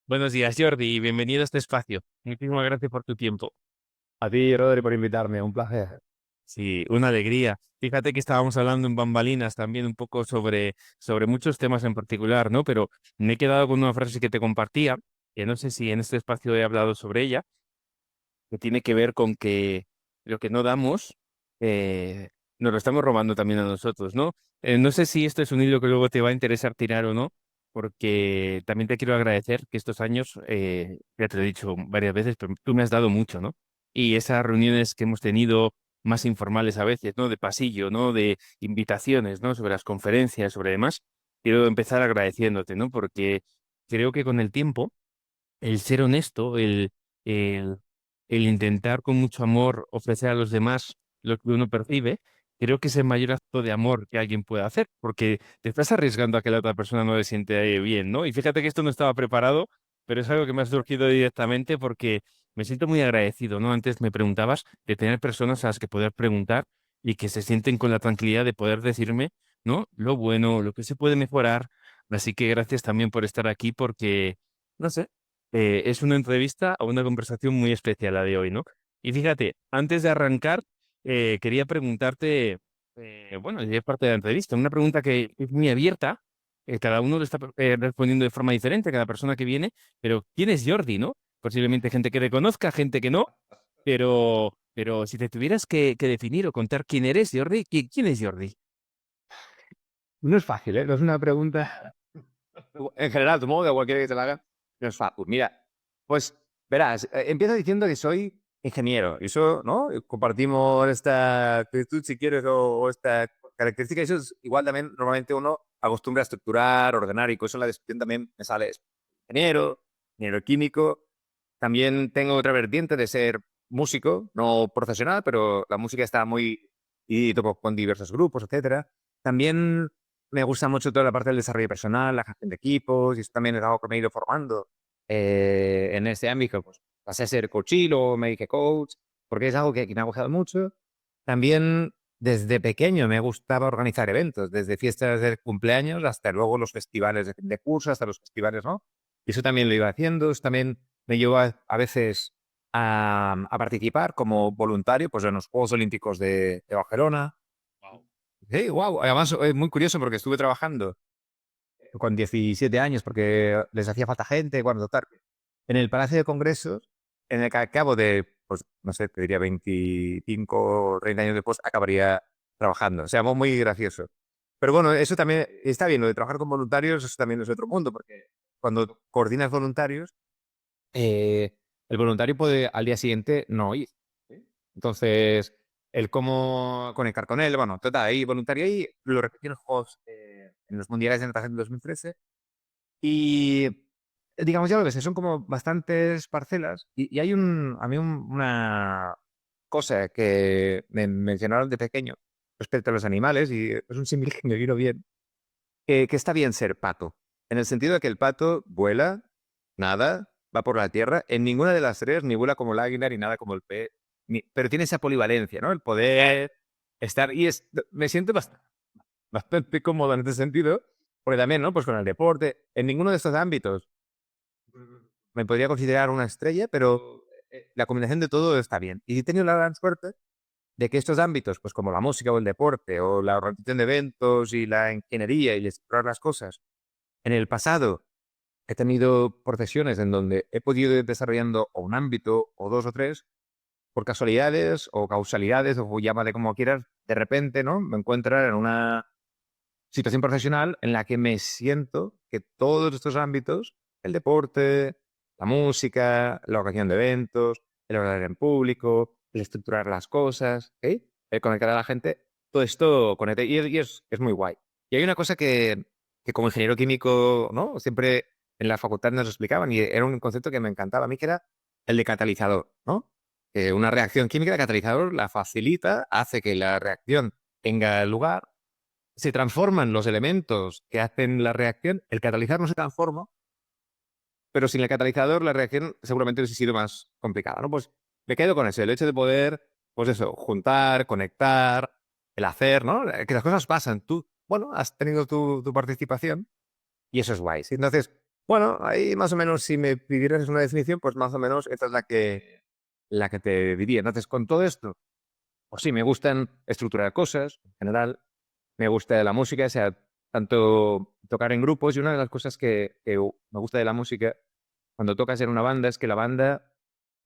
Buenos días, Jordi, y bienvenido a este espacio. Muchísimas gracias por tu tiempo. A ti, Rodri, por invitarme, un placer. Sí, una alegría. Fíjate que estábamos hablando en bambalinas también un poco sobre muchos temas en particular, ¿no? Pero me he quedado con una frase que te compartía, que no sé si en este espacio he hablado sobre ella, que tiene que ver con que lo que no damos, nos lo estamos robando también a nosotros, ¿no? No sé si esto es un hilo que luego te va a interesar tirar o no, porque también te quiero agradecer que estos años, ya te lo he dicho varias veces, pero tú me has dado mucho, ¿no? Y esas reuniones que hemos tenido más informales a veces, ¿no? De pasillo, ¿no? De invitaciones, ¿no? Sobre las conferencias, sobre demás, quiero empezar agradeciéndote, ¿no? Porque creo que con el tiempo el ser honesto, el, el intentar con mucho amor ofrecer a los demás lo que uno percibe, creo que es el mayor acto de amor que alguien puede hacer, porque te estás arriesgando a que la otra persona no le siente bien, ¿no? Y fíjate que esto no estaba preparado, pero es algo que me ha surgido directamente porque me siento muy agradecido, ¿no? Antes me preguntabas de tener personas a las que poder preguntar y que se sienten con la tranquilidad de poder decirme, ¿no? Lo bueno, lo que se puede mejorar. Así que gracias también por estar aquí porque, no sé, es una entrevista a una conversación muy especial la de hoy, ¿no? Y fíjate, antes de arrancar, quería preguntarte, bueno, ya es parte de la entrevista, una pregunta que es muy abierta, cada uno lo está respondiendo de forma diferente, cada persona que viene, pero ¿quién es Jordi, no? Posiblemente gente que te conozca, gente que no, pero si te tuvieras que definir o contar quién eres, Jordi, ¿quién es Jordi? No es fácil, ¿eh? No es una pregunta. En general, tu modo, de cualquiera que te la haga, no es fácil. Mira, pues verás, empiezo diciendo que soy ingeniero. Y eso, ¿no? Compartimos esta actitud, si quieres, o esta característica. Eso es igual también, normalmente uno acostumbra a estructurar, ordenar, y con eso en la descripción también me sale eso. Ingeniero, ingeniero químico. También tengo otra vertiente de ser músico, no profesional, pero la música está muy... y toco con diversos grupos, etcétera. También me gusta mucho toda la parte del desarrollo personal, la gestión de equipos, y eso también es algo que me he ido formando en este ámbito. Pues pasé a ser coachil o me dije coach, porque es algo que me ha gustado mucho. También desde pequeño me gustaba organizar eventos, desde fiestas de cumpleaños hasta luego los festivales de curso, hasta los festivales, ¿no? Y eso también lo iba haciendo. Eso también me llevó a veces a participar como voluntario pues, en los Juegos Olímpicos de Barcelona. Wow. Sí, wow. Además, es muy curioso porque estuve trabajando con 17 años porque les hacía falta gente, bueno, total. En el Palacio de Congresos, en el que al cabo de, pues, no sé, te diría 25 o 30 años después, acabaría trabajando. O sea, muy gracioso. Pero bueno, eso también está bien, lo de trabajar con voluntarios, eso también es otro mundo, porque cuando coordinas voluntarios, el voluntario puede al día siguiente no ir. ¿Sí? Entonces, el cómo conectar con él, bueno, total, ahí voluntario ahí, lo repetí en los Juegos, en los Mundiales de Natación de 2013. Y digamos, ya lo ves, son como bastantes parcelas. Y hay una cosa que me mencionaron de pequeño respecto a los animales, y es un símil que me vino bien, que está bien ser pato, en el sentido de que el pato vuela, nada, va por la tierra, en ninguna de las tres ni vuela como el águila ni nada como el pez, pero tiene esa polivalencia, ¿no? El poder estar, me siento bastante cómodo en este sentido, porque también, ¿no? Pues con el deporte, en ninguno de estos ámbitos me podría considerar una estrella, pero la combinación de todo está bien. Y he tenido la gran suerte de que estos ámbitos, pues como la música o el deporte, o la organización de eventos y la ingeniería y explorar las cosas, en el pasado he tenido profesiones en donde he podido ir desarrollando o un ámbito o dos o tres por casualidades o causalidades o llámale como quieras, de repente, ¿no? Me encuentro en una situación profesional en la que me siento que todos estos ámbitos, el deporte, la música, la organización de eventos, el hablar en público, el estructurar las cosas, ¿ok? El conectar a la gente, todo esto conecta y es muy guay. Y hay una cosa que como ingeniero químico, ¿no? Siempre en la facultad nos explicaban y era un concepto que me encantaba a mí, que era el de catalizador, ¿no? Que una reacción química de catalizador la facilita, hace que la reacción tenga lugar, se transforman los elementos que hacen la reacción, el catalizador no se transforma, pero sin el catalizador la reacción seguramente hubiese sido más complicada, ¿no? Pues me quedo con eso, el hecho de poder, pues eso, juntar, conectar, el hacer, ¿no? Que las cosas pasan. Tú, bueno, has tenido tu participación y eso es guay, ¿sí? Entonces, Bueno, ahí más o menos, si me pidieras una definición, pues más o menos esta es la que te diría. Entonces, con todo esto, pues sí, me gustan estructurar cosas, en general, me gusta la música, o sea, tanto tocar en grupos, y una de las cosas que me gusta de la música cuando tocas en una banda es que la banda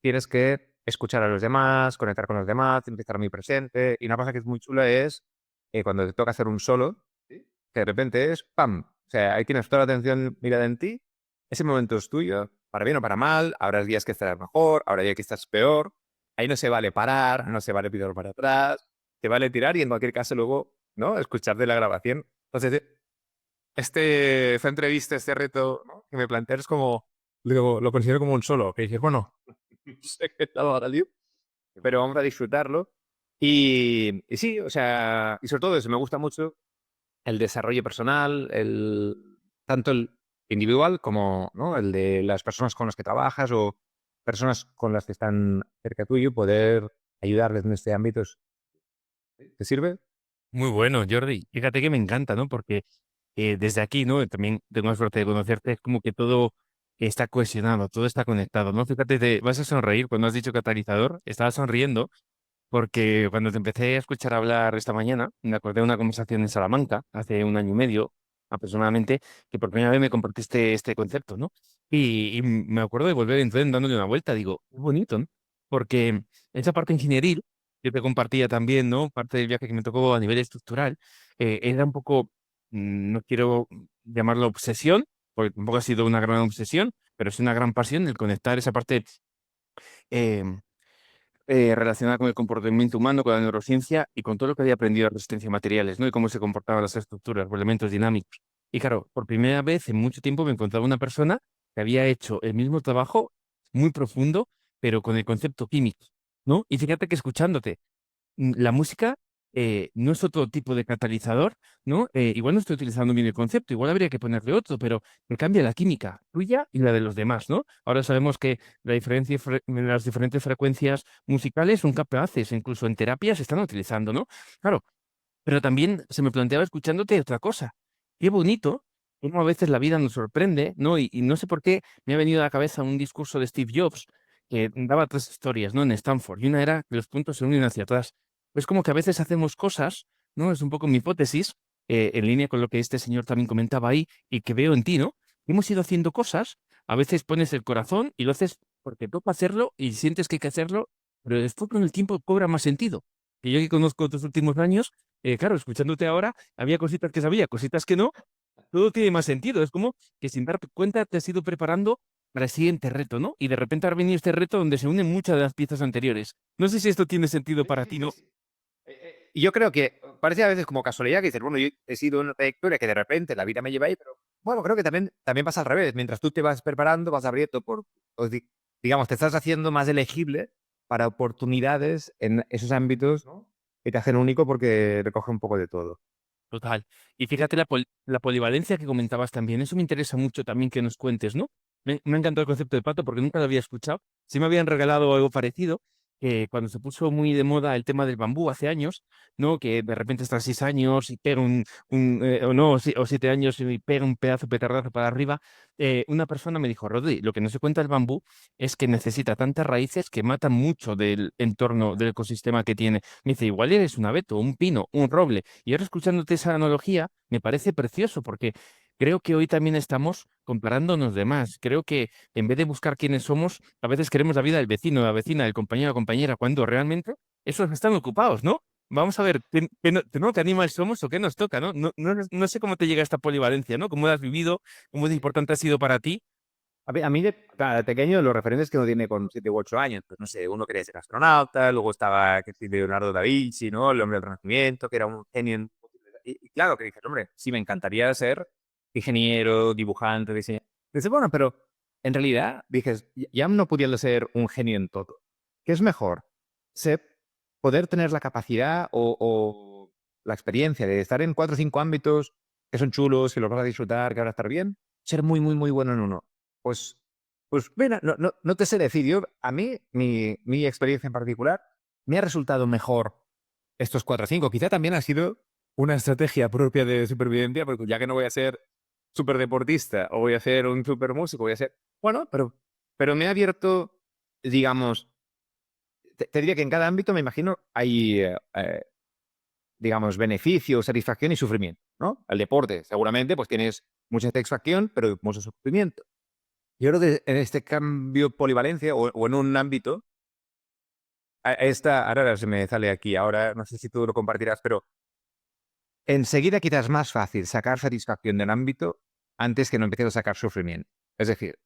tienes que escuchar a los demás, conectar con los demás, empezar muy presente, y una cosa que es muy chula es cuando te toca hacer un solo, que de repente es ¡pam! O sea, ahí tienes toda la atención mirada en ti. Ese momento es tuyo, para bien o para mal. Habrá días que estarás mejor, habrá días que estás peor. Ahí no se vale parar, no se vale tirar para atrás, te vale tirar y en cualquier caso luego, ¿no? Escuchar de la grabación. Entonces, esta entrevista, este reto, ¿no?, que me planteas como, lo considero como un solo, que dices, bueno, sé que estaba ahora lío, pero vamos a disfrutarlo. Y sí, o sea, y sobre todo eso, me gusta mucho el desarrollo personal, tanto el individual como, ¿no?, el de las personas con las que trabajas o personas con las que están cerca tuyo, poder ayudarles en este ámbito. ¿Te sirve? Muy bueno, Jordi. Fíjate que me encanta, ¿no? Porque desde aquí, ¿no? También tengo la suerte de conocerte, es como que todo está cohesionado, todo está conectado, ¿no? Fíjate, te vas a sonreír cuando has dicho catalizador, estaba sonriendo porque cuando te empecé a escuchar hablar esta mañana, me acordé de una conversación en Salamanca, hace un año y medio aproximadamente, que por primera vez me compartiste este concepto, ¿no? Y me acuerdo de volver entonces dándole una vuelta, digo, qué bonito, ¿no? Porque esa parte ingenieril, que te compartía también, ¿no? Parte del viaje que me tocó a nivel estructural, era un poco, no quiero llamarlo obsesión, porque tampoco ha sido una gran obsesión, pero es una gran pasión el conectar esa parte em, relacionada con el comportamiento humano, con la neurociencia y con todo lo que había aprendido de resistencia a materiales, ¿no? Y cómo se comportaban las estructuras o elementos dinámicos. Y claro, por primera vez en mucho tiempo me encontraba una persona que había hecho el mismo trabajo muy profundo, pero con el concepto químico, ¿no? Y fíjate que escuchándote la música no es otro tipo de catalizador, ¿no? Igual no estoy utilizando bien el concepto, igual habría que ponerle otro, pero me cambia la química tuya y la de los demás, ¿no? Ahora sabemos que la diferencia en las diferentes frecuencias musicales son capaces, incluso en terapia se están utilizando, ¿no? Claro, pero también se me planteaba escuchándote otra cosa. Qué bonito cómo a veces la vida nos sorprende, ¿no? Y no sé por qué me ha venido a la cabeza un discurso de Steve Jobs que daba tres historias, ¿no? En Stanford. Y una era que los puntos se unen hacia atrás. Es como que a veces hacemos cosas, ¿no? Es un poco mi hipótesis, en línea con lo que este señor también comentaba ahí y que veo en ti, ¿no? Hemos ido haciendo cosas, a veces pones el corazón y lo haces porque toca hacerlo y sientes que hay que hacerlo, pero después con el tiempo cobra más sentido. Que yo que conozco tus últimos años, claro, escuchándote ahora, había cositas que sabía, cositas que no, todo tiene más sentido. Es como que sin darte cuenta te has ido preparando para el siguiente reto, ¿no? Y de repente ha venido este reto donde se unen muchas de las piezas anteriores. No sé si esto tiene sentido Sí, para sí, ti, sí, ¿no? sí. Y yo creo que parece a veces como casualidad que dices, bueno, yo he sido una trayectoria que de repente la vida me lleva ahí, pero bueno, creo que también pasa al revés. Mientras tú te vas preparando, vas abriendo digamos, te estás haciendo más elegible para oportunidades en esos ámbitos, ¿no?, que te hacen único porque recoge un poco de todo. Total. Y fíjate la polivalencia que comentabas también. Eso me interesa mucho también que nos cuentes, ¿no? Me ha encantado el concepto de pato porque nunca lo había escuchado. Sí me habían regalado algo parecido, que cuando se puso muy de moda el tema del bambú hace años, ¿no? Que de repente estás 6 años y pega o no, o 7 años y pega un pedazo de petardazo para arriba. Una persona me dijo, Rodri, lo que no se cuenta del bambú es que necesita tantas raíces que matan mucho del entorno, del ecosistema que tiene. Me dice, igual eres un abeto, un pino, un roble. Y ahora escuchándote esa analogía, me parece precioso porque creo que hoy también estamos comparándonos de más. Creo que en vez de buscar quiénes somos, a veces queremos la vida del vecino, de la vecina, del compañero, o compañera, cuando realmente esos están ocupados, ¿no? Vamos a ver qué animal somos o qué nos toca, ¿no? No sé cómo te llega esta polivalencia, ¿no? ¿Cómo la has vivido? ¿Cómo de importante ha sido para ti? A mí claro, de pequeño los referentes que uno tiene con 7 u 8 años, pues no sé, uno quería ser astronauta, luego estaba que sí, Leonardo da Vinci, ¿no? El hombre del Renacimiento, que era un genio. Y claro que dices, hombre, sí, me encantaría ser ingeniero, dibujante, diseñador. Dices, bueno, pero en realidad, dices, ya no pudiendo ser un genio en todo. ¿Qué es mejor? Ser, poder tener la capacidad o la experiencia de estar en 4 o 5 ámbitos que son chulos, que los vas a disfrutar, que van a estar bien, ser muy, muy, muy bueno en uno. Pues, pues mira, no te sé decir. Yo, a mí, mi experiencia en particular, me ha resultado mejor estos 4 o 5. Quizá también ha sido una estrategia propia de supervivencia, porque ya que no voy a ser súper deportista o voy a ser un súper músico, voy a ser... Bueno, pero me ha abierto, digamos, te diría que en cada ámbito me imagino hay, digamos, beneficio, satisfacción y sufrimiento, ¿no? El deporte, seguramente, pues tienes mucha satisfacción, pero mucho sufrimiento. Yo creo que en este cambio polivalencia o en un ámbito, ahora se me sale aquí, ahora no sé si tú lo compartirás, pero enseguida quizás es más fácil sacar satisfacción de un ámbito antes que no empieces a sacar sufrimiento. Es decir,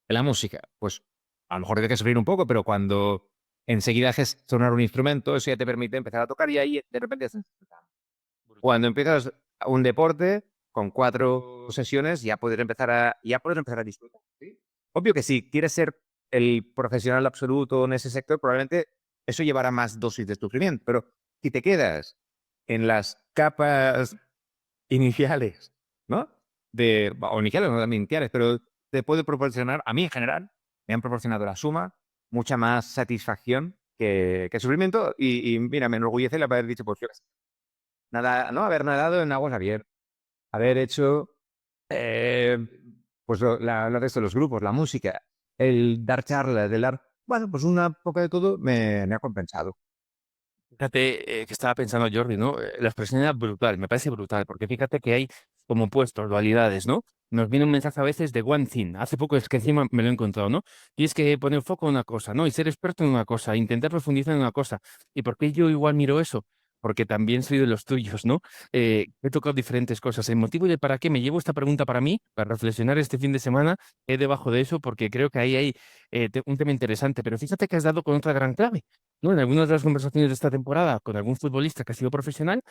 en la música, pues a lo mejor tienes que sufrir un poco, pero cuando enseguida haces sonar un instrumento, eso ya te permite empezar a tocar y ahí de repente estás disfrutando. Cuando empiezas un deporte con 4 sesiones, ya puedes empezar a disfrutar. ¿Sí? Obvio que si quieres ser el profesional absoluto en ese sector, probablemente eso llevará más dosis de sufrimiento. Pero si te quedas en las capas iniciales, ¿no? O iniciales, no también iniciales, pero te puede proporcionar, a mí en general, me han proporcionado la suma, mucha más satisfacción que sufrimiento. Y mira, me enorgullece el haber dicho, pues, nada, ¿no? Haber nadado en aguas abiertas, haber hecho, eh, pues, lo de esto, los grupos, la música, el dar charlas, el dar, bueno, pues una poca de todo me ha compensado. Fíjate que estaba pensando Jordi, ¿no? La expresión era brutal, me parece brutal, porque fíjate que hay como puestos, dualidades, ¿no? Nos viene un mensaje a veces de one thing. Hace poco es que encima me lo he encontrado, ¿no? Tienes que poner foco en una cosa, ¿no? Y ser experto en una cosa, intentar profundizar en una cosa. ¿Y por qué yo igual miro eso? Porque también soy de los tuyos, ¿no? He tocado diferentes cosas. El motivo de para qué me llevo esta pregunta para mí, para reflexionar este fin de semana, es debajo de eso, porque creo que ahí hay un tema interesante. Pero fíjate que has dado con otra gran clave. ¿No? En algunas de las conversaciones de esta temporada con algún futbolista que ha sido profesional,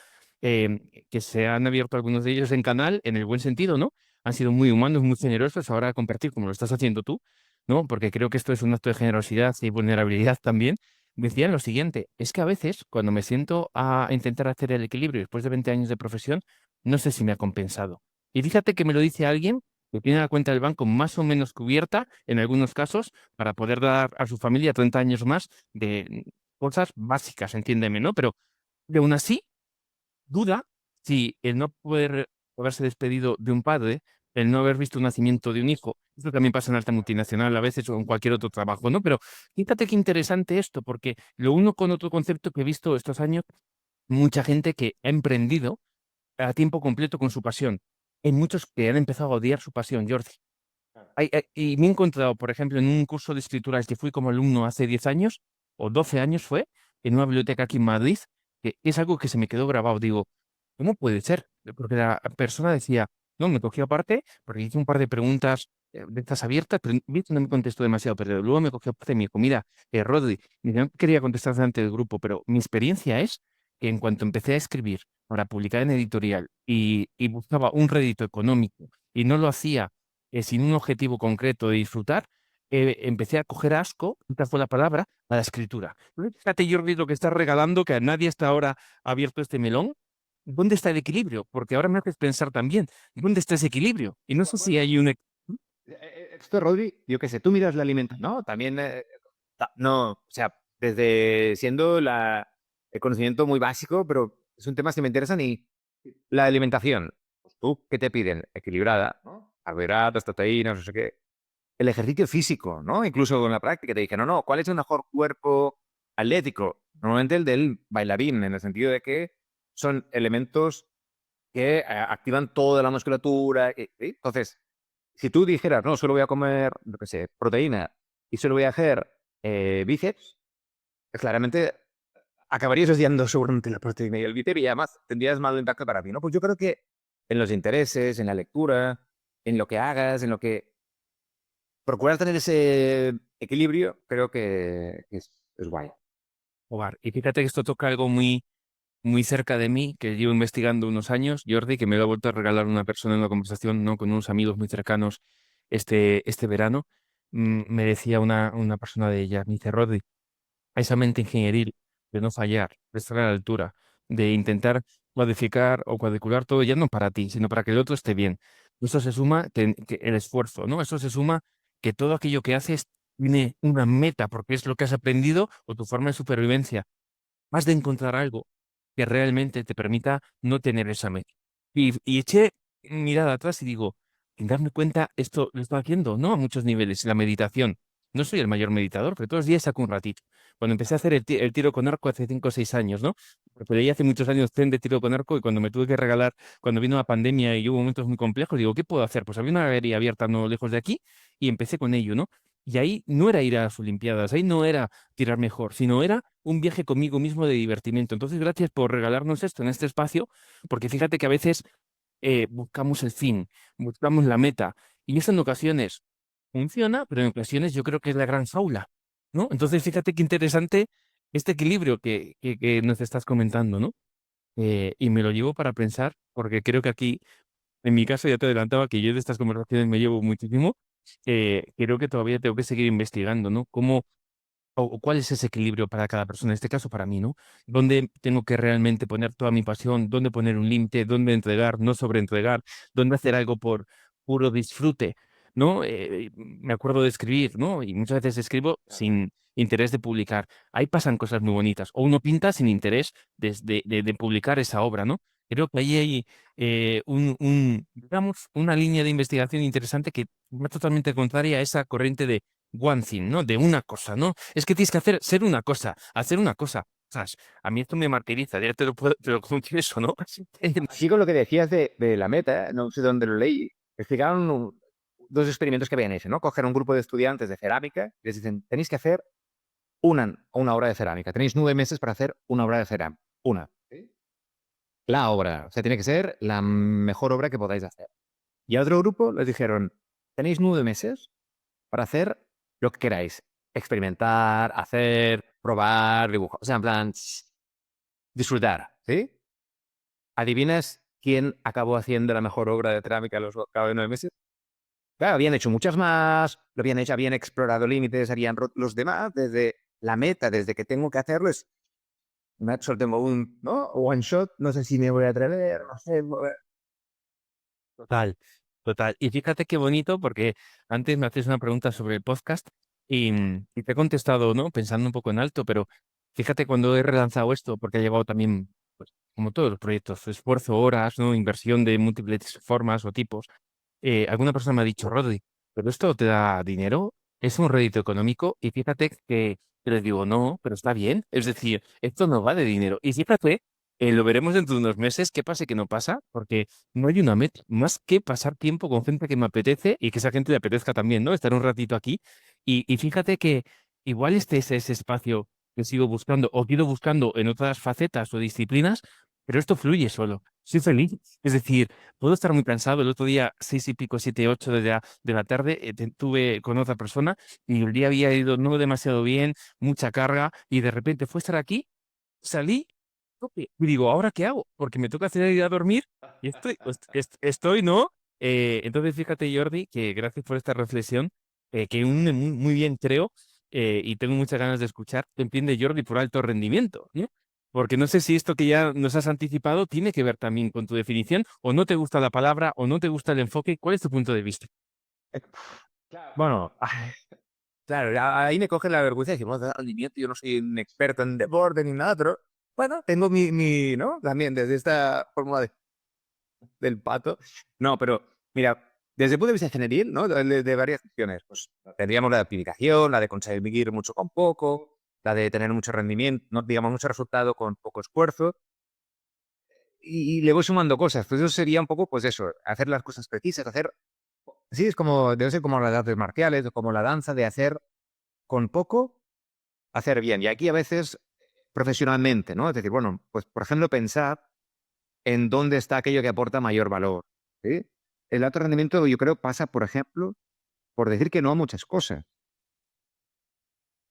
que se han abierto algunos de ellos en canal, en el buen sentido, ¿no? Han sido muy humanos, muy generosos ahora a compartir como lo estás haciendo tú, ¿no? Porque creo que esto es un acto de generosidad y vulnerabilidad también. Decían lo siguiente, es que a veces cuando me siento a intentar hacer el equilibrio después de 20 años de profesión, no sé si me ha compensado. Y fíjate que me lo dice alguien que tiene la cuenta del banco más o menos cubierta en algunos casos para poder dar a su familia 30 años más de cosas básicas, entiéndeme, ¿no? Pero de aún así, duda si el no poder haberse despedido de un padre, el no haber visto un nacimiento de un hijo, esto también pasa en alta multinacional a veces o en cualquier otro trabajo, ¿no? Pero fíjate qué interesante esto, porque lo uno con otro concepto que he visto estos años, mucha gente que ha emprendido a tiempo completo con su pasión. Hay muchos que han empezado a odiar su pasión, Jordi. Y me he encontrado, por ejemplo, en un curso de escritura al que fui como alumno hace 10 años, o 12 años fue, en una biblioteca aquí en Madrid, que es algo que se me quedó grabado. Digo, ¿cómo puede ser? Porque la persona decía, no, me cogió aparte, porque hice un par de preguntas de estas abiertas, pero no me contestó demasiado, pero luego me cogió aparte y me dijo, mira, Rodri, no quería contestar delante del grupo, pero mi experiencia es que en cuanto empecé a escribir para publicar en editorial y buscaba un rédito económico y no lo hacía sin un objetivo concreto de disfrutar, empecé a coger asco, esta fue la palabra, a la escritura. Fíjate, Jordi, lo que estás regalando, que a nadie hasta ahora ha abierto este melón. ¿Dónde está el equilibrio? Porque ahora me haces pensar también, ¿dónde está ese equilibrio? Y no sé si Bueno, hay un... esto, Rodri, yo qué sé, tú miras la alimentación, ¿no? También, no, o sea, desde siendo el conocimiento muy básico, pero es un tema que me interesan y la alimentación, pues tú, ¿qué te piden? Equilibrada, ¿no? Carbohidratos, proteínas, no sé qué. El ejercicio físico, ¿no? Incluso con la práctica te dije, no, no, ¿cuál es el mejor cuerpo atlético? Normalmente el del bailarín, en el sentido de que son elementos que activan toda la musculatura. ¿Sí? Entonces, si tú dijeras, no, solo voy a comer, lo que sé, proteína y solo voy a hacer bíceps, claramente acabarías odiando seguramente la proteína y el bíceps y además tendrías mal impacto para ti, ¿no? Pues yo creo que en los intereses, en la lectura, en lo que hagas, en lo que procurar tener ese equilibrio, creo que es guay. Hogar. Y fíjate que esto toca algo muy, muy cerca de mí, que llevo investigando unos años, Jordi, que me lo ha vuelto a regalar una persona en una conversación, ¿no? Con unos amigos muy cercanos este verano. Me decía una persona de ella, me dice, Rodri, a esa mente ingenieril de no fallar, de estar a la altura, de intentar cuadrificar o cuadricular todo ya no para ti, sino para que el otro esté bien. Eso se suma que el esfuerzo, ¿no? Eso se suma que todo aquello que haces tiene una meta, porque es lo que has aprendido o tu forma de supervivencia. Has de encontrar algo que realmente te permita no tener esa meta. Y eché mirada atrás y digo, sin darme cuenta, esto lo estoy haciendo, ¿no? A muchos niveles. La meditación. No soy el mayor meditador, pero todos los días saco un ratito. Cuando empecé a hacer el tiro con arco hace 5 o 6 años, ¿no? Porque leí hace muchos años tren de tiro con arco y cuando me tuve que regalar, cuando vino la pandemia y hubo momentos muy complejos, digo, ¿qué puedo hacer? Pues había una galería abierta no lejos de aquí y empecé con ello, ¿no? Y ahí no era ir a las Olimpiadas, ahí no era tirar mejor, sino era un viaje conmigo mismo de divertimiento. Entonces, gracias por regalarnos esto en este espacio, porque fíjate que a veces buscamos el fin, buscamos la meta, y eso en ocasiones funciona, pero en ocasiones yo creo que es la gran jaula, ¿no? Entonces, fíjate qué interesante este equilibrio que nos estás comentando, ¿no? Y me lo llevo para pensar, porque creo que aquí, en mi caso, ya te adelantaba que yo de estas conversaciones me llevo muchísimo, creo que todavía tengo que seguir investigando, ¿no? ¿Cómo o cuál es ese equilibrio para cada persona? En este caso, para mí, ¿no? ¿Dónde tengo que realmente poner toda mi pasión? ¿Dónde poner un límite? ¿Dónde entregar? No sobreentregar. ¿Dónde hacer algo por puro disfrute? ¿No? Me acuerdo de escribir, ¿no? Y muchas veces escribo sin interés de publicar. Ahí pasan cosas muy bonitas. O uno pinta sin interés de publicar esa obra, ¿no? Creo que ahí hay digamos, una línea de investigación interesante que va totalmente contraria a esa corriente de one thing, ¿no? De una cosa, ¿no? Es que tienes que ser una cosa, hacer una cosa. ¿Sabes? A mí esto me martiriza, ya te lo confieso, ¿no? Así con lo que decías de la meta, no sé dónde lo leí, explicaron dos experimentos que habían hecho, ¿no? Coger un grupo de estudiantes de cerámica y les dicen, tenéis que hacer una obra de cerámica. Tenéis 9 meses para hacer una obra de cerámica. Una. ¿Sí? La obra. O sea, tiene que ser la mejor obra que podáis hacer. Y a otro grupo les dijeron, tenéis 9 meses para hacer lo que queráis. Experimentar, hacer, probar, dibujar. O sea, en plan, disfrutar. ¿Sí? ¿Adivinas quién acabó haciendo la mejor obra de cerámica a los cabo de 9 meses? Claro, habían hecho muchas más, lo habían hecho, habían explorado límites, habían roto los demás, desde la meta, desde que tengo que hacerlo, es una solo tengo un, ¿no? One shot, no sé si me voy a atrever, no sé. Total, total. Y fíjate qué bonito, porque antes me haces una pregunta sobre el podcast y te he contestado, ¿no? Pensando un poco en alto, pero fíjate cuando he relanzado esto, porque ha llevado también, pues, como todos los proyectos, esfuerzo, horas, ¿no? Inversión de múltiples formas o tipos. Alguna persona me ha dicho, Rodri, ¿pero esto te da dinero? ¿Es un rédito económico? Y fíjate que les digo, no, pero está bien. Es decir, esto no va de dinero. Y fíjate, lo veremos dentro de unos meses, qué pasa y qué no pasa, porque no hay una meta más que pasar tiempo con gente que me apetece y que esa gente le apetezca también, ¿no? Estar un ratito aquí. Y fíjate que igual este es ese espacio que sigo buscando o quiero buscando en otras facetas o disciplinas, pero esto fluye solo. Soy feliz. Es decir, puedo estar muy cansado. El otro día, 6 y pico, 7, 8 de la tarde, tuve con otra persona y el día había ido no demasiado bien, mucha carga, y de repente fue estar aquí, salí, tope, y digo, ¿ahora qué hago? Porque me toca hacer ir a dormir y estoy, ¿no? Entonces, fíjate, Jordi, que gracias por esta reflexión, que une muy, muy bien, creo, y tengo muchas ganas de escuchar, te entiende Jordi por alto rendimiento, ¿no? Porque no sé si esto que ya nos has anticipado tiene que ver también con tu definición, o no te gusta la palabra, o no te gusta el enfoque. ¿Cuál es tu punto de vista? Bueno, claro, ahí me coge la vergüenza de decir, bueno, de rendimiento, yo no soy un experto en deporte ni nada, pero bueno, tengo ¿no? También desde esta fórmula del pato. No, pero mira, desde el punto de vista general, ¿no? De varias opciones, pues tendríamos la de optimización, la de conseguir mucho con poco, la de tener mucho rendimiento, no digamos mucho resultado con poco esfuerzo, y le voy sumando cosas. Pues eso sería un poco, pues eso, hacer las cosas precisas, hacer, sí, es como, debe ser como las artes marciales o como la danza de hacer con poco, hacer bien. Y aquí a veces profesionalmente, ¿no? Es decir, bueno, pues por ejemplo, pensar en dónde está aquello que aporta mayor valor, ¿sí? El alto rendimiento, yo creo, pasa, por ejemplo, por decir que no a muchas cosas,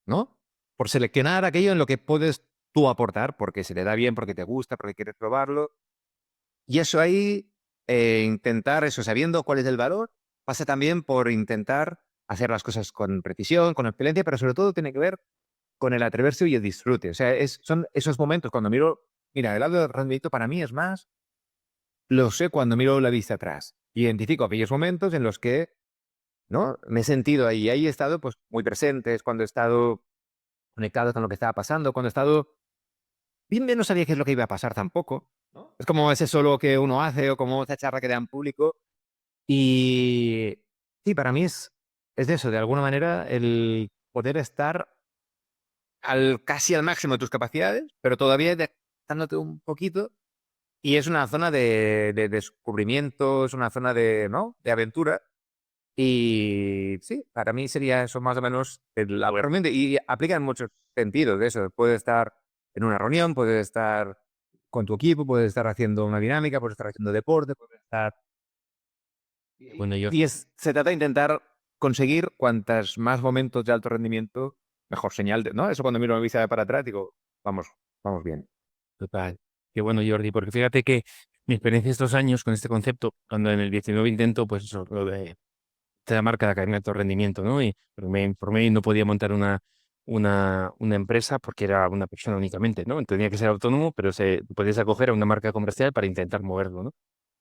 ¿no? Por seleccionar aquello en lo que puedes tú aportar, porque se te da bien, porque te gusta, porque quieres probarlo. Y eso ahí, intentar eso, sabiendo cuál es el valor, pasa también por intentar hacer las cosas con precisión, con excelencia, pero sobre todo tiene que ver con el atreverse y el disfrute. O sea, son esos momentos cuando mira, el lado del rendimiento para mí es más, lo sé cuando miro la vista atrás. Identifico aquellos momentos en los que, ¿no? Me he sentido ahí. Ahí he estado, pues, muy presente. Es cuando he estado conectado con lo que estaba pasando. Cuando he estado... Bien, no sabía qué es lo que iba a pasar tampoco. ¿No? Es como ese solo que uno hace o como esa charla que da en público. Y sí, para mí es de eso, de alguna manera, el poder estar casi al máximo de tus capacidades, pero todavía dejándote un poquito. Y es una zona de descubrimiento, es una zona de, ¿no? De aventura. Y sí, para mí sería eso más o menos la realmente. Y aplica en muchos sentidos de eso. Puedes estar en una reunión, puedes estar con tu equipo, puedes estar haciendo una dinámica, puedes estar haciendo deporte, puedes estar... Bueno, yo Y se trata de intentar conseguir cuantas más momentos de alto rendimiento, mejor señal, ¿no? Eso cuando miro mi vista para atrás digo, vamos, vamos bien. total. Qué bueno, Jordi, porque fíjate que mi experiencia estos años con este concepto, cuando en el 19 intento, pues eso, lo de esta marca de academia de alto rendimiento, ¿no? Y pero me informé y no podía montar una empresa porque era una persona únicamente, ¿no? Tenía que ser autónomo, pero se podías acoger a una marca comercial para intentar moverlo, ¿no?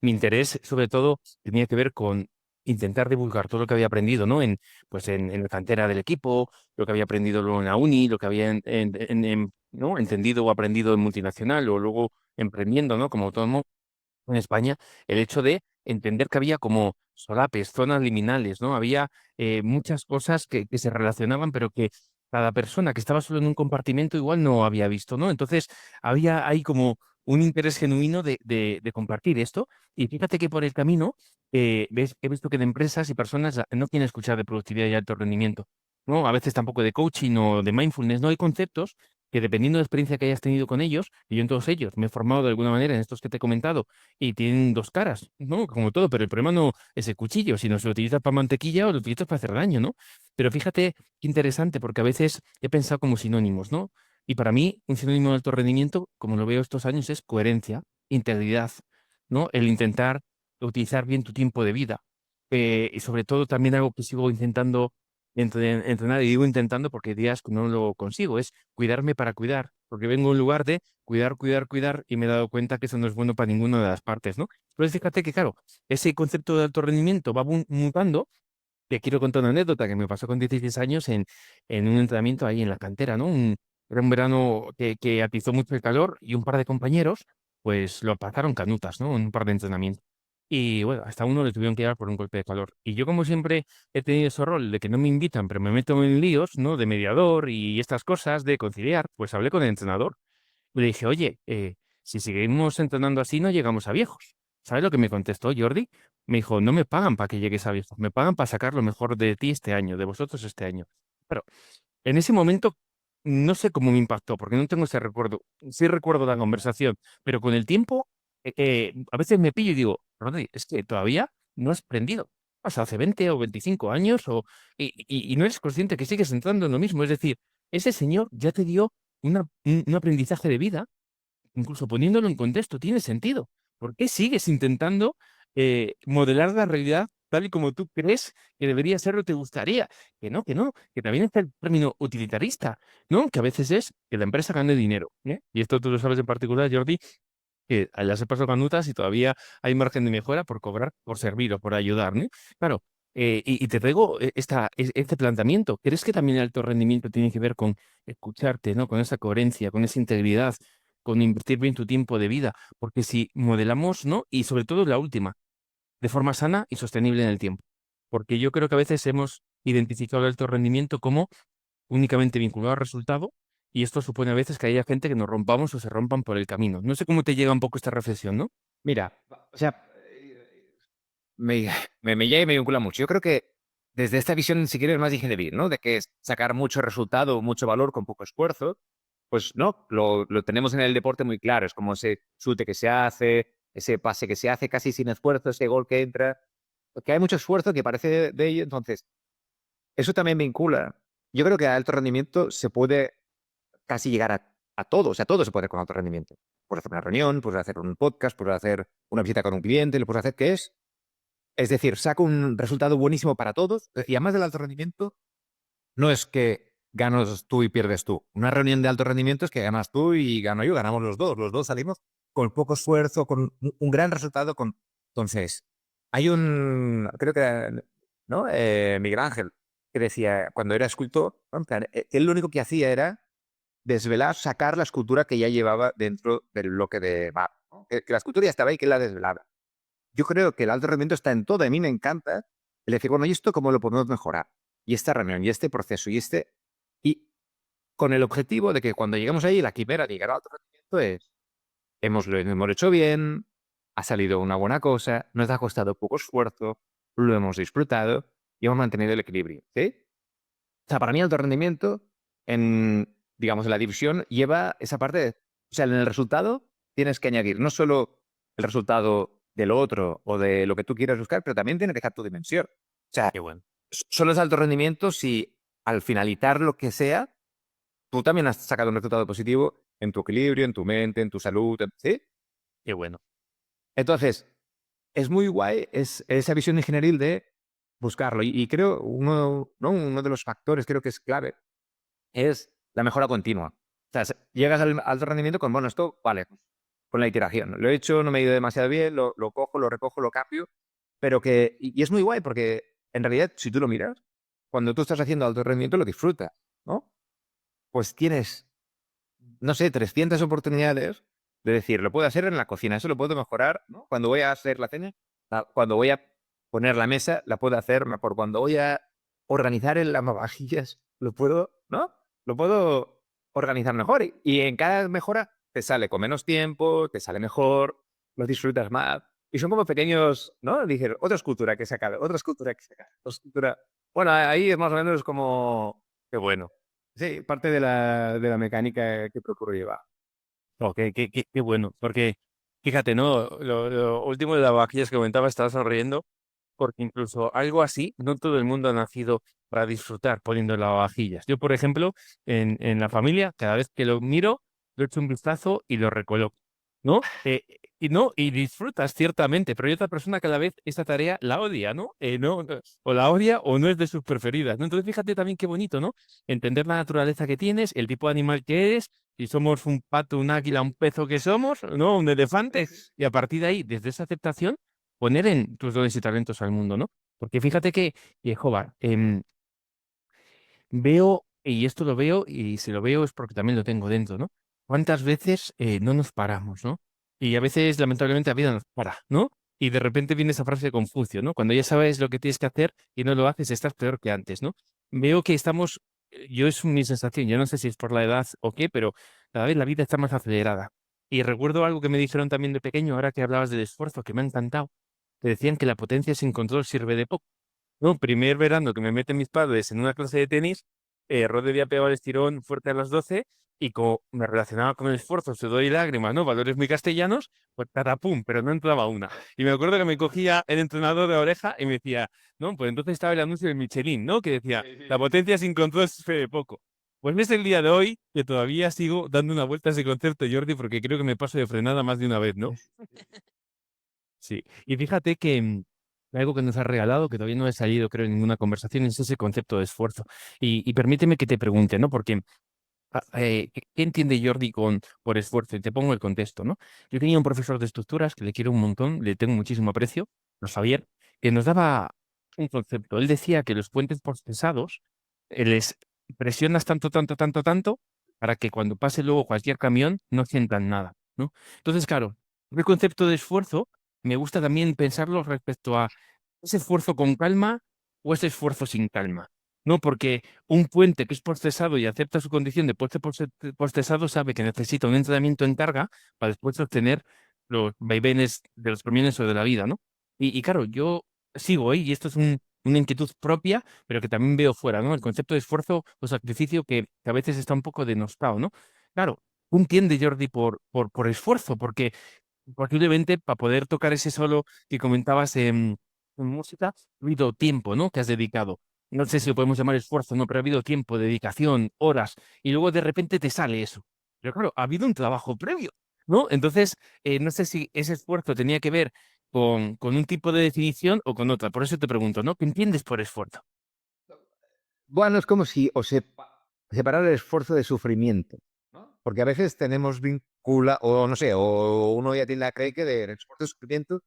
Mi interés, sobre todo, tenía que ver con intentar divulgar todo lo que había aprendido, ¿no? En la cantera del equipo, lo que había aprendido luego en la uni, lo que había ¿no? entendido o aprendido en multinacional o luego emprendiendo, ¿no? Como autónomo en España, el hecho de entender que había como solapes, zonas liminales, ¿no? Había muchas cosas que se relacionaban, pero que cada persona que estaba solo en un compartimento igual no había visto, ¿no? Entonces, había ahí como un interés genuino de compartir esto. Y fíjate que por el camino, he visto que de empresas y personas no quieren escuchar de productividad y alto rendimiento, ¿no? A veces tampoco de coaching o de mindfulness, ¿no? Hay conceptos que dependiendo de la experiencia que hayas tenido con ellos, y yo en todos ellos me he formado de alguna manera en estos que te he comentado, y tienen dos caras, ¿no? Como todo, pero el problema no es el cuchillo, sino si lo utilizas para mantequilla o lo utilizas para hacer daño, ¿no? Pero fíjate qué interesante, porque a veces he pensado como sinónimos, ¿no? Y para mí, un sinónimo de alto rendimiento, como lo veo estos años, es coherencia, integridad, ¿no? El intentar utilizar bien tu tiempo de vida. Y sobre todo también algo que sigo intentando entrenar, y digo intentando porque hay días que no lo consigo, es cuidarme para cuidar, porque vengo a un lugar de cuidar, cuidar, cuidar, y me he dado cuenta que eso no es bueno para ninguna de las partes, ¿no? Entonces, fíjate que, claro, ese concepto de alto rendimiento va mutando. Te quiero contar una anécdota que me pasó con 16 años en un entrenamiento ahí en la cantera, ¿no? Era un verano que atizó mucho el calor y un par de compañeros, pues lo pasaron canutas, ¿no? En un par de entrenamientos. Y bueno, hasta uno le tuvieron que dar por un golpe de calor. Y yo, como siempre, he tenido ese rol de que no me invitan, pero me meto en líos, ¿no? De mediador y estas cosas de conciliar, pues hablé con el entrenador. Le dije, oye, si seguimos entrenando así, no llegamos a viejos. ¿Sabes lo que me contestó Jordi? Me dijo, no me pagan para que llegues a viejos, me pagan para sacar lo mejor de ti este año, de vosotros este año. Pero en ese momento no sé cómo me impactó, porque no tengo ese recuerdo. Sí recuerdo la conversación, pero con el tiempo, a veces me pillo y digo, Rodri, es que todavía no has aprendido. Pasa hace 20 o 25 años y no eres consciente que sigues entrando en lo mismo. Es decir, ese señor ya te dio un aprendizaje de vida, incluso poniéndolo en contexto, tiene sentido. ¿Por qué sigues intentando modelar la realidad tal y como tú crees que debería ser o te gustaría? Que no, que también está el término utilitarista, ¿no? Que a veces es que la empresa gane dinero, ¿eh? Y esto tú lo sabes en particular, Jordi, que allá se pasó canutas y todavía hay margen de mejora por cobrar, por servir o por ayudar, ¿no? Claro, y te traigo este planteamiento. ¿Crees que también el alto rendimiento tiene que ver con escucharte, ¿no? Con esa coherencia, con esa integridad, con invertir bien tu tiempo de vida? Porque si modelamos, ¿no? Y sobre todo la última, de forma sana y sostenible en el tiempo. Porque yo creo que a veces hemos identificado el alto rendimiento como únicamente vinculado al resultado, y esto supone a veces que haya gente que nos rompamos o se rompan por el camino. No sé cómo te llega un poco esta reflexión, ¿no? Mira, o sea, me, me llega y me vincula mucho. Yo creo que desde esta visión, si quieres, más de ingeniería, ¿no? De que es sacar mucho resultado, mucho valor con poco esfuerzo, pues no, lo tenemos en el deporte muy claro. Es como ese chute que se hace, ese pase que se hace casi sin esfuerzo, ese gol que entra, porque hay mucho esfuerzo que parece de ello. Entonces, eso también vincula. Yo creo que a alto rendimiento se puede casi llegar a todo, o sea, todo se puede hacer con alto rendimiento. Puedes hacer una reunión, puedes hacer un podcast, puedes hacer una visita con un cliente, lo puedes hacer, ¿qué es? Es decir, saco un resultado buenísimo para todos. Y además del alto rendimiento, no es que ganas tú y pierdes tú. Una reunión de alto rendimiento es que ganas tú y gano yo, ganamos los dos. Los dos salimos con poco esfuerzo, con un gran resultado. Entonces, hay creo que era, ¿no? Miguel Ángel, que decía, cuando era escultor, ¿no? En plan, él lo único que hacía era desvelar, sacar la escultura que ya llevaba dentro del bloque de barro, ¿no? Que la escultura ya estaba ahí, que él la desvelaba. yo creo que el alto rendimiento está en todo. A mí me encanta el decir, bueno, ¿y esto cómo lo podemos mejorar? Y esta reunión, y este proceso, y con el objetivo de que cuando lleguemos ahí, la quimera de llegar al alto rendimiento es, lo hemos hecho bien, ha salido una buena cosa, nos ha costado poco esfuerzo, lo hemos disfrutado y hemos mantenido el equilibrio, ¿sí? O sea, para mí alto rendimiento digamos, en la división lleva esa parte o sea, en el resultado tienes que añadir no solo el resultado del otro o de lo que tú quieras buscar, pero también tiene que dejar tu dimensión. O sea, Qué bueno, solo es alto rendimiento si al finalizar lo que sea, tú también has sacado un resultado positivo en tu equilibrio, en tu mente, en tu salud, ¿sí? qué bueno. Entonces, es muy guay esa visión ingenieril de buscarlo. Y creo ¿no? Uno de los factores creo que es clave es la mejora continua. O sea, llegas al alto rendimiento con, bueno, esto, vale, con la iteración. Lo he hecho, no me ha ido demasiado bien, lo cojo, lo recojo, lo cambio, pero y es muy guay porque en realidad, si tú lo miras, cuando tú estás haciendo alto rendimiento lo disfrutas, ¿no? Pues tienes, no sé, 300 oportunidades de decir, lo puedo hacer en la cocina, eso lo puedo mejorar, ¿no? Cuando voy a hacer la cena, cuando voy a poner la mesa, la puedo hacer mejor. Cuando voy a organizar el lavavajillas, lo puedo, ¿no? Lo puedo organizar mejor. Y en cada mejora te sale con menos tiempo, te sale mejor, lo disfrutas más. Y son como pequeños, ¿no? Dije, otra escultura que se acabe, otra escultura que se acabe, otra escultura. Bueno, ahí es más o menos como, qué bueno. Sí, parte de la mecánica que procuro llevar. Oh, qué bueno, porque fíjate, ¿no? Lo último de las vajillas que comentaba, estaba sonriendo, porque incluso algo así, no todo el mundo ha nacido para disfrutar poniendo lavavajillas. Yo, por ejemplo, en la familia, cada vez que lo miro, le echo un vistazo y lo recoloco, ¿no? Y no, y disfrutas ciertamente, pero hay otra persona que a la vez esta tarea la odia, ¿no? O la odia o no es de sus preferidas, ¿no? Entonces fíjate también qué bonito, ¿no? Entender la naturaleza que tienes, el tipo de animal que eres, si somos un pato, un águila, un pez o que somos, ¿no? Un elefante, y a partir de ahí, desde esa aceptación, poner en tus dones y talentos al mundo, ¿no? Porque fíjate que, Jova, veo, y esto lo veo, y si lo veo es porque también lo tengo dentro, ¿no? ¿Cuántas veces no nos paramos, ¿no? Y a veces, lamentablemente, la vida nos para, ¿no? Y de repente viene esa frase de Confucio, ¿no? Cuando ya sabes lo que tienes que hacer y no lo haces, estás peor que antes, ¿no? Veo que estamos, yo es mi sensación, yo no sé si es por la edad o qué, pero cada vez la vida está más acelerada. Y recuerdo algo que me dijeron también de pequeño, ahora que hablabas del esfuerzo, que me ha encantado. Te decían que la potencia sin control sirve de poco. No, primer verano que me meten mis padres en una clase de tenis, Rod había pegado el estirón fuerte a las 12 y como me relacionaba con el esfuerzo, sudor y lágrimas, ¿no? Valores muy castellanos, pues tatapum, pero no entraba una. Y me acuerdo que me cogía el entrenador de la oreja y me decía, no, pues entonces estaba el anuncio de Michelin, ¿no? Que decía, Sí, la sí. potencia sin control es fe de poco. Pues ves el día de hoy que todavía sigo dando una vuelta a ese concepto, Jordi, porque creo que me paso de frenada más de una vez, ¿no? Sí, y fíjate que algo que nos has regalado, que todavía no he salido, creo, en ninguna conversación, es ese concepto de esfuerzo. Y permíteme que te pregunte, ¿no? Porque, ¿qué entiende Jordi por esfuerzo? Y te pongo el contexto, ¿no? Yo tenía un profesor de estructuras que le quiero un montón, le tengo muchísimo aprecio, los Javier, que nos daba un concepto. Él decía que los puentes procesados les presionas tanto, tanto, tanto, tanto, para que cuando pase luego cualquier camión no sientan nada, ¿no? Entonces, claro, el concepto de esfuerzo me gusta también pensarlo respecto a ese esfuerzo con calma o ese esfuerzo sin calma, ¿no? Porque un puente que es procesado y acepta su condición de puente procesado sabe que necesita un entrenamiento en carga para después obtener los vaivenes de los camiones o de la vida, ¿no? Y claro, yo sigo ahí y esto es una inquietud propia, pero que también veo fuera, ¿no? El concepto de esfuerzo o sacrificio que a veces está un poco denostado, ¿no? Claro, tú entiendes, Jordi, por esfuerzo, porque posiblemente para poder tocar ese solo que comentabas en música, ha habido tiempo, ¿no? Que has dedicado. No sé si lo podemos llamar esfuerzo, ¿no? Pero ha habido tiempo, dedicación, horas, y luego de repente te sale eso. Pero claro, ha habido un trabajo previo, ¿no? Entonces, no sé si ese esfuerzo tenía que ver con un tipo de definición o con otra. Por eso te pregunto, ¿no? ¿Qué entiendes por esfuerzo? Bueno, es como si separar el esfuerzo de sufrimiento, ¿no? Porque a veces tenemos o no sé, o uno ya tiene la creencia que del esfuerzo y sufrimiento,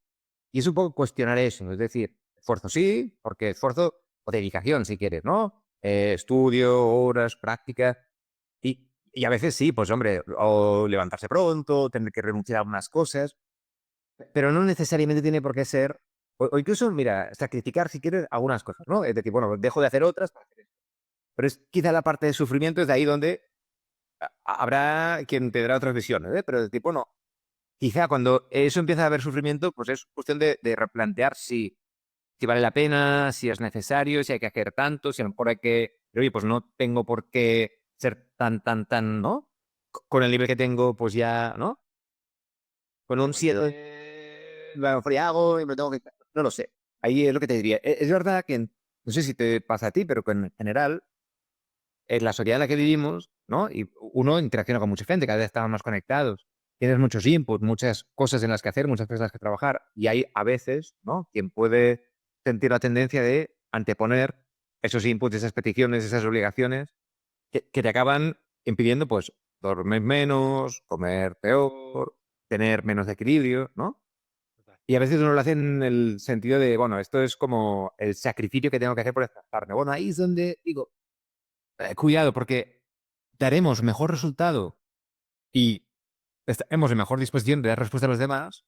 y es un poco cuestionar eso, ¿no? Es decir, esfuerzo sí, porque esfuerzo o dedicación, si quieres, ¿no? Estudio, horas, práctica, y a veces sí, pues hombre, o levantarse pronto, tener que renunciar a unas cosas, pero no necesariamente tiene por qué ser, o incluso, mira, sacrificar si quieres algunas cosas, ¿no? Es decir, bueno, dejo de hacer otras para hacer esto. Pero es quizá la parte de sufrimiento es de ahí donde habrá quien te dará otras visiones, ¿eh? Pero es decir, bueno, quizá cuando eso empieza a haber sufrimiento, pues es cuestión de replantear si vale la pena, si es necesario, si hay que hacer tanto, si a lo mejor hay que, pero, oye, pues no tengo por qué ser tan, ¿no? Con el nivel que tengo, pues ya, ¿no? Con un 7, a lo mejor ya hago y me tengo que... No lo sé. Ahí es lo que te diría. Es verdad que, no sé si te pasa a ti, pero que en general, en la sociedad en la que vivimos, ¿no? Y uno interacciona con mucha gente, cada vez estamos más conectados. Tienes muchos inputs, muchas cosas en las que hacer, muchas cosas en las que trabajar. Y hay a veces, ¿no? Quien puede sentir la tendencia de anteponer esos inputs, esas peticiones, esas obligaciones que te acaban impidiendo, pues, dormir menos, comer peor, tener menos equilibrio, ¿no? Y a veces uno lo hace en el sentido de, bueno, esto es como el sacrificio que tengo que hacer por desplazarme. Bueno, ahí es donde digo, cuidado, porque daremos mejor resultado y estaremos en mejor disposición de dar respuesta a los demás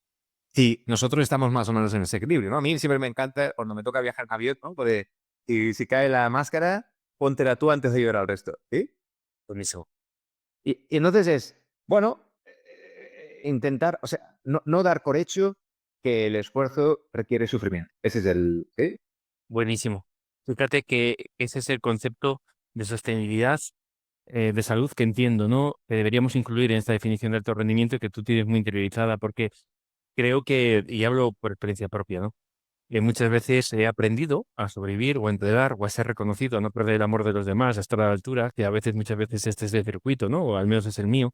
si nosotros estamos más o menos en ese equilibrio, ¿no? A mí siempre me encanta cuando me toca viajar en avión, ¿no? Porque si cae la máscara, póntela tú antes de ayudar al resto, ¿sí? Buenísimo. Y entonces es, bueno, intentar, o sea, no dar por hecho que el esfuerzo requiere sufrimiento. Ese es el... ¿sí? Buenísimo. Fíjate que ese es el concepto de sostenibilidad de salud que entiendo, ¿no? Que deberíamos incluir en esta definición de alto rendimiento y que tú tienes muy interiorizada, porque creo que, y hablo por experiencia propia, ¿no? Que muchas veces he aprendido a sobrevivir o a entregar o a ser reconocido, a no perder el amor de los demás, a estar a la altura, que a veces, muchas veces este es el circuito, ¿no? O al menos es el mío.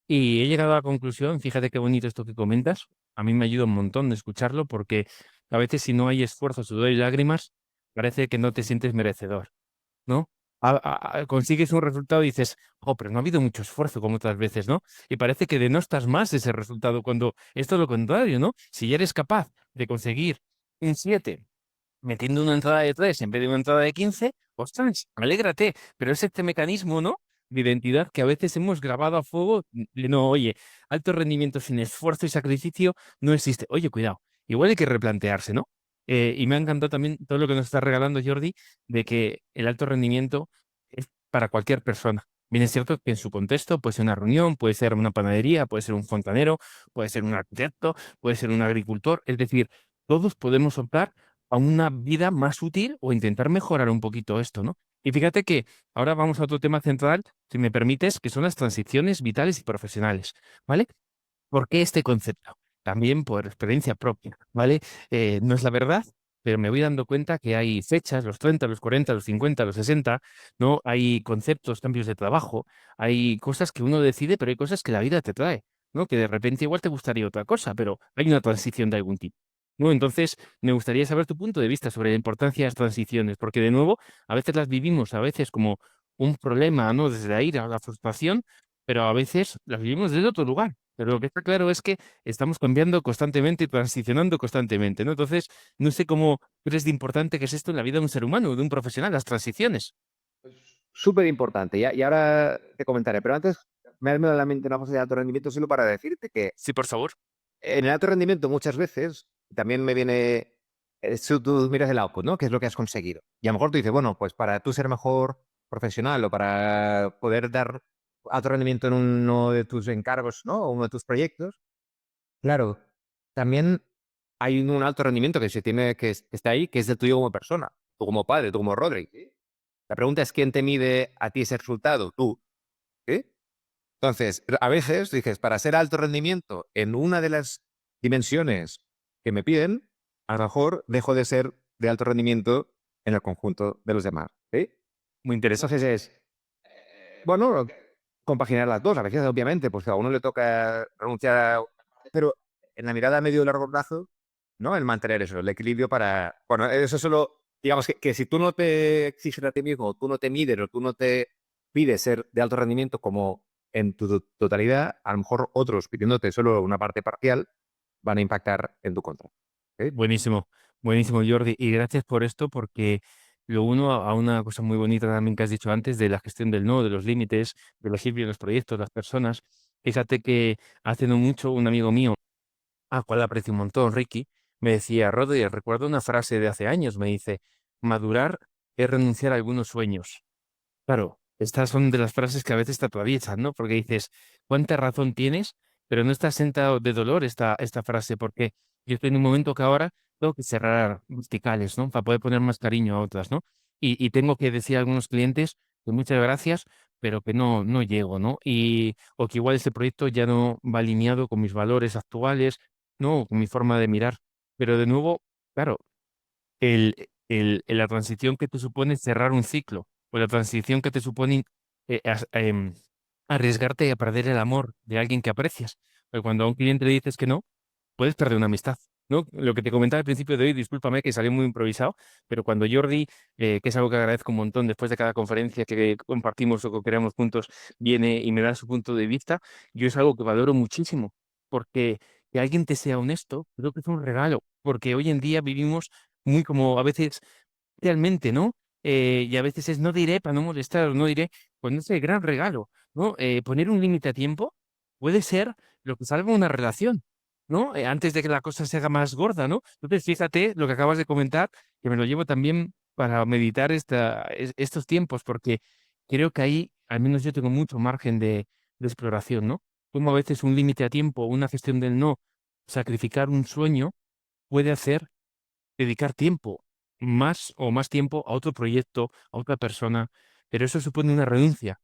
Y he llegado a la conclusión, fíjate qué bonito esto que comentas, a mí me ayuda un montón de escucharlo porque a veces si no hay esfuerzo, sudor y lágrimas, parece que no te sientes merecedor, ¿no? Consigues un resultado y dices, oh, pero no ha habido mucho esfuerzo como otras veces, ¿no? Y parece que denostas más ese resultado cuando esto es lo contrario, ¿no? Si ya eres capaz de conseguir un 7 metiendo una entrada de 3 en vez de una entrada de 15, ostras, alégrate, pero es este mecanismo, ¿no? De identidad que a veces hemos grabado a fuego, de no, oye, alto rendimiento sin esfuerzo y sacrificio no existe. Oye, cuidado, igual hay que replantearse, ¿no? Y me ha encantado también todo lo que nos está regalando Jordi, de que el alto rendimiento es para cualquier persona. Bien, es cierto que en su contexto puede ser una reunión, puede ser una panadería, puede ser un fontanero, puede ser un arquitecto, puede ser un agricultor, es decir, todos podemos optar a una vida más útil o intentar mejorar un poquito esto, ¿no? Y fíjate que ahora vamos a otro tema central, si me permites, que son las transiciones vitales y profesionales, ¿vale? ¿Por qué este concepto? También por experiencia propia, ¿vale? No es la verdad, pero me voy dando cuenta que hay fechas, los 30, los 40, los 50, los 60, ¿no? Hay conceptos, cambios de trabajo, hay cosas que uno decide, pero hay cosas que la vida te trae, ¿no? Que de repente igual te gustaría otra cosa, pero hay una transición de algún tipo, ¿no? Entonces, me gustaría saber tu punto de vista sobre la importancia de las transiciones, porque de nuevo, a veces las vivimos, a veces como un problema, ¿no? Desde la ira o la frustración, pero a veces las vivimos desde otro lugar. Pero lo que está claro es que estamos cambiando constantemente y transicionando constantemente, ¿no? Entonces, no sé cómo crees de importante que es esto en la vida de un ser humano, de un profesional, las transiciones. Súper importante. Y ahora te comentaré, pero antes me ha venido a la mente una fase de alto rendimiento solo para decirte que Sí, por favor. en el alto rendimiento muchas veces también me viene, tú miras el output, ¿no? ¿Qué es lo que has conseguido? Y a lo mejor tú dices, bueno, pues para tú ser mejor profesional o para poder dar alto rendimiento en uno de tus encargos, ¿no? O uno de tus proyectos, claro, también hay un alto rendimiento que se tiene, que está ahí, que es el tuyo como persona, tú como padre, tú como Rodri. ¿Sí? La pregunta es, ¿quién te mide a ti ese resultado? Tú. ¿Sí? Entonces, a veces dices, para ser alto rendimiento en una de las dimensiones que me piden, a lo mejor dejo de ser de alto rendimiento en el conjunto de los demás. ¿Sí? Muy interesante. Entonces es, bueno, compaginar las dos. A veces, obviamente, pues a uno le toca renunciar a... Pero en la mirada a medio y largo plazo, ¿no? El mantener eso, el equilibrio para... Bueno, eso solo... Digamos que si tú no te exiges a ti mismo, o tú no te mides, o tú no te pides ser de alto rendimiento como en tu totalidad, a lo mejor otros pidiéndote solo una parte parcial van a impactar en tu contra. ¿Ok? Buenísimo, buenísimo, Jordi. Y gracias por esto, porque lo uno a una cosa muy bonita también que has dicho antes de la gestión del no, de los límites, de elegir bien los proyectos, las personas. Fíjate que hace no mucho un amigo mío cual aprecio un montón, Ricky, me decía, Rodri, recuerdo una frase de hace años, me dice, madurar es renunciar a algunos sueños. Claro, estas son de las frases que a veces te atraviesan, ¿no? Porque dices, ¿cuánta razón tienes? Pero no está sentado de dolor esta frase, porque yo estoy en un momento que ahora tengo que cerrar verticales, ¿no? Para poder poner más cariño a otras, ¿no? Y tengo que decir a algunos clientes que muchas gracias, pero que no llego, ¿no? O que igual este proyecto ya no va alineado con mis valores actuales, ¿no? Con mi forma de mirar. Pero de nuevo, claro, la transición que te supone cerrar un ciclo, o la transición que te supone arriesgarte a perder el amor de alguien que aprecias. Porque cuando a un cliente le dices que no, puedes perder una amistad, ¿no? Lo que te comentaba al principio de hoy, discúlpame que salió muy improvisado, pero cuando Jordi, que es algo que agradezco un montón después de cada conferencia que compartimos o que creamos juntos, viene y me da su punto de vista, yo es algo que valoro muchísimo, porque que alguien te sea honesto, creo que es un regalo, porque hoy en día vivimos muy como a veces realmente, ¿no? Y a veces es no diré para no molestar, no diré, pues no es el gran regalo, ¿no? Poner un límite a tiempo puede ser lo que salva una relación, ¿no? Antes de que la cosa se haga más gorda, ¿no? Entonces, fíjate lo que acabas de comentar, que me lo llevo también para meditar estos tiempos, porque creo que ahí, al menos yo tengo mucho margen de exploración, ¿no? Como a veces un límite a tiempo, una gestión del no, sacrificar un sueño, puede hacer dedicar tiempo, más tiempo a otro proyecto, a otra persona, pero eso supone una renuncia,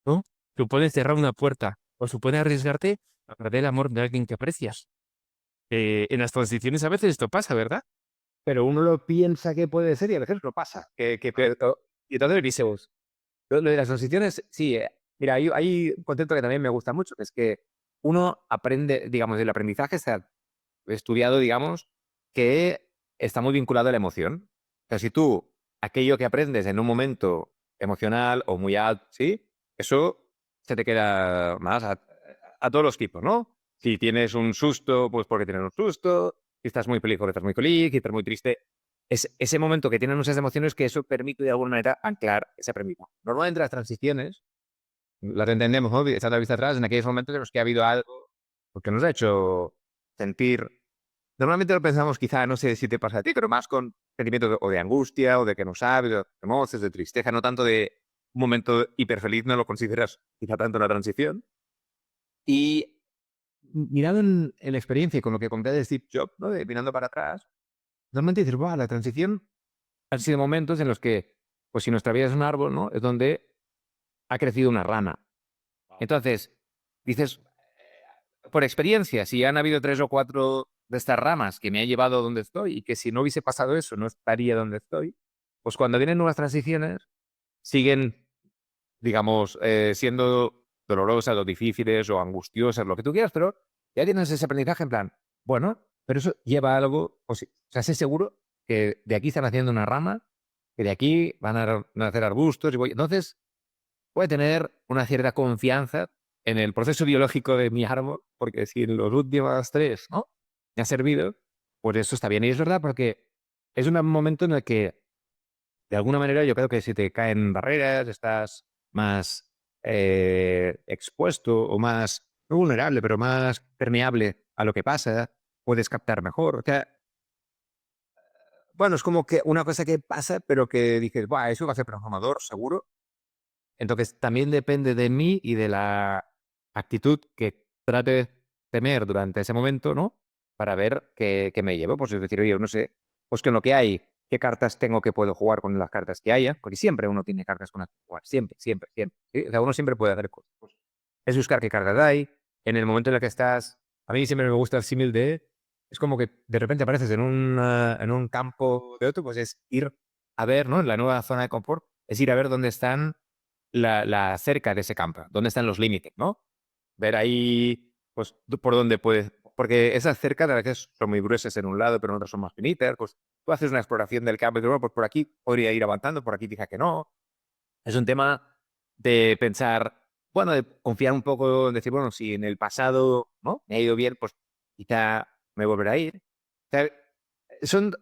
¿no? Supone cerrar una puerta o supone arriesgarte a perder el amor de alguien que aprecias. En las transiciones a veces esto pasa, ¿verdad? Pero uno lo piensa que puede ser y a veces no pasa. Y entonces dice, vos, lo de las transiciones, sí, mira, hay un concepto que también me gusta mucho, que es que uno aprende, digamos, el aprendizaje está estudiado, digamos, que está muy vinculado a la emoción. O sea, si tú aquello que aprendes en un momento emocional o muy alto, ¿sí? Eso se te queda más a todos los tipos, ¿no? Si tienes un susto, pues porque tienes un susto. Si estás muy feliz, porque estás muy feliz. Si estás muy triste. Es ese momento que tienen muchas emociones que eso permite de alguna manera anclar esa premisa. Normalmente las transiciones las entendemos, ¿no? Echando la vista atrás en aquellos momentos en los que ha habido algo porque nos ha hecho sentir. Normalmente lo pensamos, quizá, no sé si te pasa a ti, pero más con sentimientos o de angustia, o de que no sabes, de emociones, de tristeza, no tanto de un momento hiper feliz, no lo consideras quizá tanto una transición. Y mirando en la experiencia y con lo que conté de Steve Jobs, ¿no? Mirando para atrás, normalmente dices, wow, la transición han sido momentos en los que, pues si nuestra vida es un árbol, ¿no? Es donde ha crecido una rama. Entonces, dices, por experiencia, si han habido 3 o 4 de estas ramas que me han llevado a donde estoy y que si no hubiese pasado eso no estaría donde estoy, pues cuando vienen nuevas transiciones siguen, digamos, siendo dolorosas o difíciles o angustiosas, lo que tú quieras, pero ya tienes ese aprendizaje en plan, bueno, pero eso lleva a algo, o sea, sé seguro que de aquí están haciendo una rama, que de aquí van a nacer arbustos, entonces puede tener una cierta confianza en el proceso biológico de mi árbol, porque si en los últimos 3, ¿no? Me ha servido, pues eso está bien. Y es verdad porque es un momento en el que, de alguna manera, yo creo que si te caen barreras, estás más expuesto o más, no vulnerable, pero más permeable a lo que pasa, puedes captar mejor. O sea, bueno, es como que una cosa que pasa, pero que dices, "Buah, eso va a ser transformador, seguro". Entonces, también depende de mí y de la actitud que trate de tener durante ese momento, ¿no? Para ver qué me llevo. Pues es decir, oye, no sé, pues con lo que hay, qué cartas tengo que puedo jugar con las cartas que haya, porque siempre uno tiene cartas con las que jugar, siempre, siempre, siempre. ¿Sí? O sea, uno siempre puede hacer cosas. Pues, es buscar qué cartas hay, en el momento en el que estás, a mí siempre me gusta el símil de, es como que de repente apareces en un campo de otro, pues es ir a ver, ¿no? En la nueva zona de confort, es ir a ver dónde están la cerca de ese campo, dónde están los límites, ¿no? Ver ahí, pues, por dónde puedes, porque esas cercas a veces son muy gruesas en un lado, pero en otras son más finitas, pues tú haces una exploración del campo y dices, bueno, pues por aquí podría ir avanzando, por aquí fija que no. Es un tema de pensar, bueno, de confiar un poco, en decir, bueno, si en el pasado, ¿no? Me ha ido bien, pues quizá me volverá a ir. O sea, son,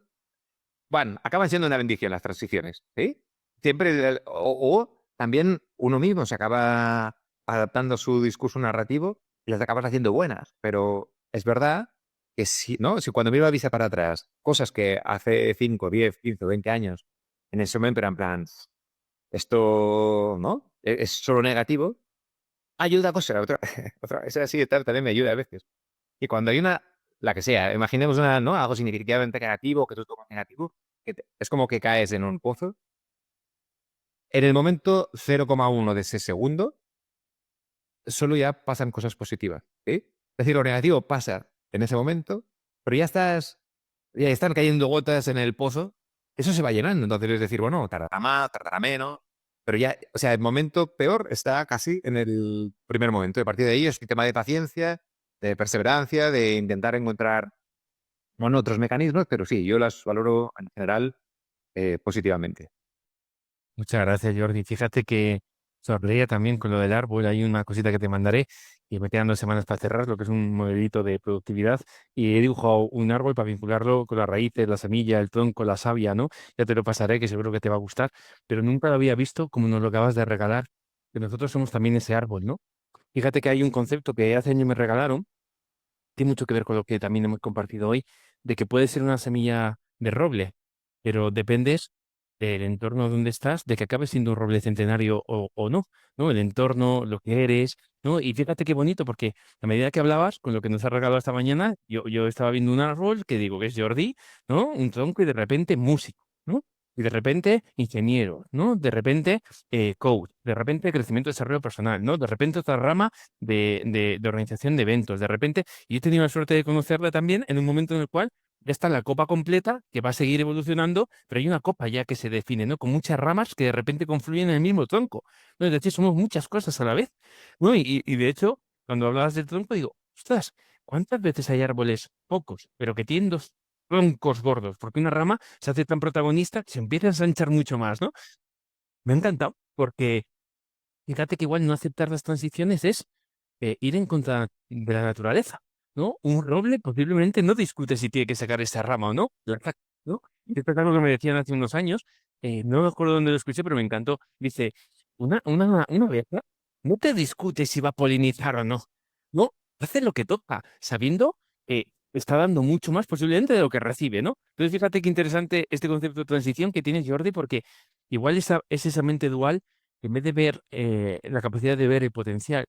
bueno, acaban siendo una bendición las transiciones, ¿sí? Siempre, o también uno mismo se acaba adaptando a su discurso narrativo y las acabas haciendo buenas, pero es verdad que si, ¿no? Si cuando miro la vista para atrás, cosas que hace 5, 10, 15 o 20 años, en ese momento eran en plan, esto, ¿no? Es solo negativo. Ayuda a cosa, otra, otra, esa así de tal también me ayuda a veces. Y cuando hay una, la que sea, imaginemos una, ¿no? Algo significativamente negativo, que tú tomas negativo, es como que caes en un pozo. En el momento 0,1 de ese segundo, solo ya pasan cosas positivas. ¿Sí? Es decir, lo negativo pasa en ese momento, pero ya están cayendo gotas en el pozo, eso se va llenando. Entonces es decir, bueno, tardará más, tardará menos, pero ya, o sea, el momento peor está casi en el primer momento. Y a partir de ahí es un tema de paciencia, de perseverancia, de intentar encontrar, bueno, otros mecanismos, pero sí, yo las valoro en general positivamente. Muchas gracias, Jordi. Fíjate que sonreía también con lo del árbol. Hay una cosita que te mandaré y me quedan 2 semanas para cerrar, lo que es un modelito de productividad. Y he dibujado un árbol para vincularlo con las raíces, la semilla, el tronco, la savia, ¿no? Ya te lo pasaré, que seguro que te va a gustar. Pero nunca lo había visto como nos lo acabas de regalar, que nosotros somos también ese árbol, ¿no? Fíjate que hay un concepto que hace años me regalaron, tiene mucho que ver con lo que también hemos compartido hoy, de que puede ser una semilla de roble, pero dependes del entorno donde estás, de que acabe siendo un roble centenario o no, ¿no? El entorno, lo que eres, ¿no? Y fíjate qué bonito, porque a medida que hablabas, con lo que nos ha regalado esta mañana, yo estaba viendo un árbol que digo que es Jordi, ¿no? Un tronco y de repente músico, ¿no? Y de repente ingeniero, ¿no? De repente coach, de repente crecimiento y desarrollo personal, ¿no? De repente otra rama de organización de eventos, de repente y he tenido la suerte de conocerla también en un momento en el cual ya está la copa completa, que va a seguir evolucionando, pero hay una copa ya que se define, ¿no? Con muchas ramas que de repente confluyen en el mismo tronco, ¿no? Es decir, somos muchas cosas a la vez, ¿no? Y de hecho, cuando hablabas del tronco, digo, ostras, ¿cuántas veces hay árboles pocos, pero que tienen dos troncos gordos? Porque una rama se hace tan protagonista que se empieza a ensanchar mucho más, ¿no? Me ha encantado, porque fíjate que igual no aceptar las transiciones es ir en contra de la naturaleza, ¿no? Un roble posiblemente no discute si tiene que sacar esa rama o no, la saca, ¿no? Y esto es algo que me decían hace unos años, no me acuerdo dónde lo escuché, pero me encantó. Dice, una abeja no te discute si va a polinizar o no, ¿no? Hace lo que toca, sabiendo que está dando mucho más posiblemente de lo que recibe, ¿no? Entonces, fíjate qué interesante este concepto de transición que tiene Jordi, porque igual es esa mente dual, que en vez de ver la capacidad de ver el potencial,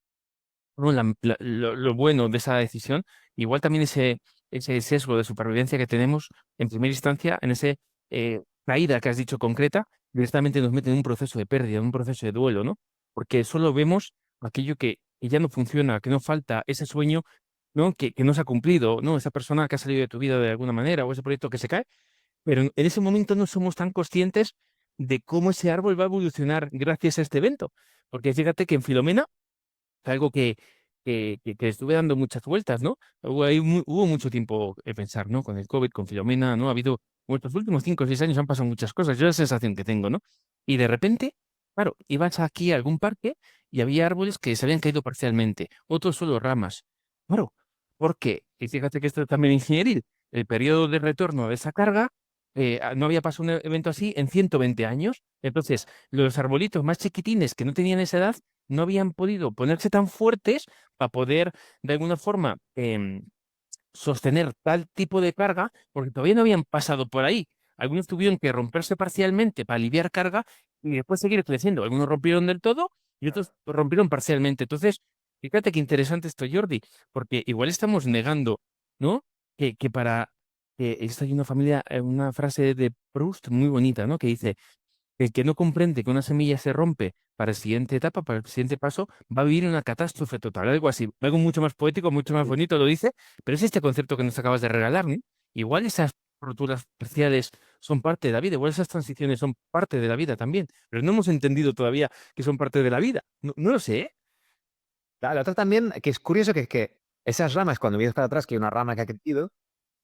¿no? Lo bueno de esa decisión, igual también ese sesgo de supervivencia que tenemos en primera instancia, en ese caída que has dicho concreta, directamente nos mete en un proceso de pérdida, en un proceso de duelo, ¿no? Porque solo vemos aquello que ya no funciona, que no falta, ese sueño, ¿no? Que no se ha cumplido, ¿no? Esa persona que ha salido de tu vida de alguna manera o ese proyecto que se cae, pero en ese momento no somos tan conscientes de cómo ese árbol va a evolucionar gracias a este evento. Porque fíjate que en Filomena, algo que estuve dando muchas vueltas, ¿no? Hubo mucho tiempo de pensar, ¿no? Con el COVID, con Filomena, ¿no? Ha habido, bueno, estos últimos 5 o 6 años han pasado muchas cosas, yo la sensación que tengo, ¿no? Y de repente, claro, ibas aquí a algún parque y había árboles que se habían caído parcialmente, otros solo ramas. Claro, ¿por qué? Y fíjate que esto es también ingenieril. El periodo de retorno de esa carga, no había pasado un evento así en 120 años. Entonces, los arbolitos más chiquitines que no tenían esa edad no habían podido ponerse tan fuertes para poder, de alguna forma, sostener tal tipo de carga, porque todavía no habían pasado por ahí. Algunos tuvieron que romperse parcialmente para aliviar carga y después seguir creciendo. Algunos rompieron del todo y otros rompieron parcialmente. Entonces, fíjate qué interesante esto, Jordi, porque igual estamos negando, ¿no? Que para que esta hay una familia, una frase de Proust muy bonita, ¿no? Que dice el que no comprende que una semilla se rompe para la siguiente etapa, para el siguiente paso, va a vivir una catástrofe total, algo así. Algo mucho más poético, mucho más bonito lo dice, pero es este concepto que nos acabas de regalar, ¿no? Igual esas roturas parciales son parte de la vida, igual esas transiciones son parte de la vida también, pero no hemos entendido todavía que son parte de la vida. No, no lo sé, ¿eh? La otra también, que es curioso, que esas ramas, cuando miras para atrás, que hay una rama que ha crecido,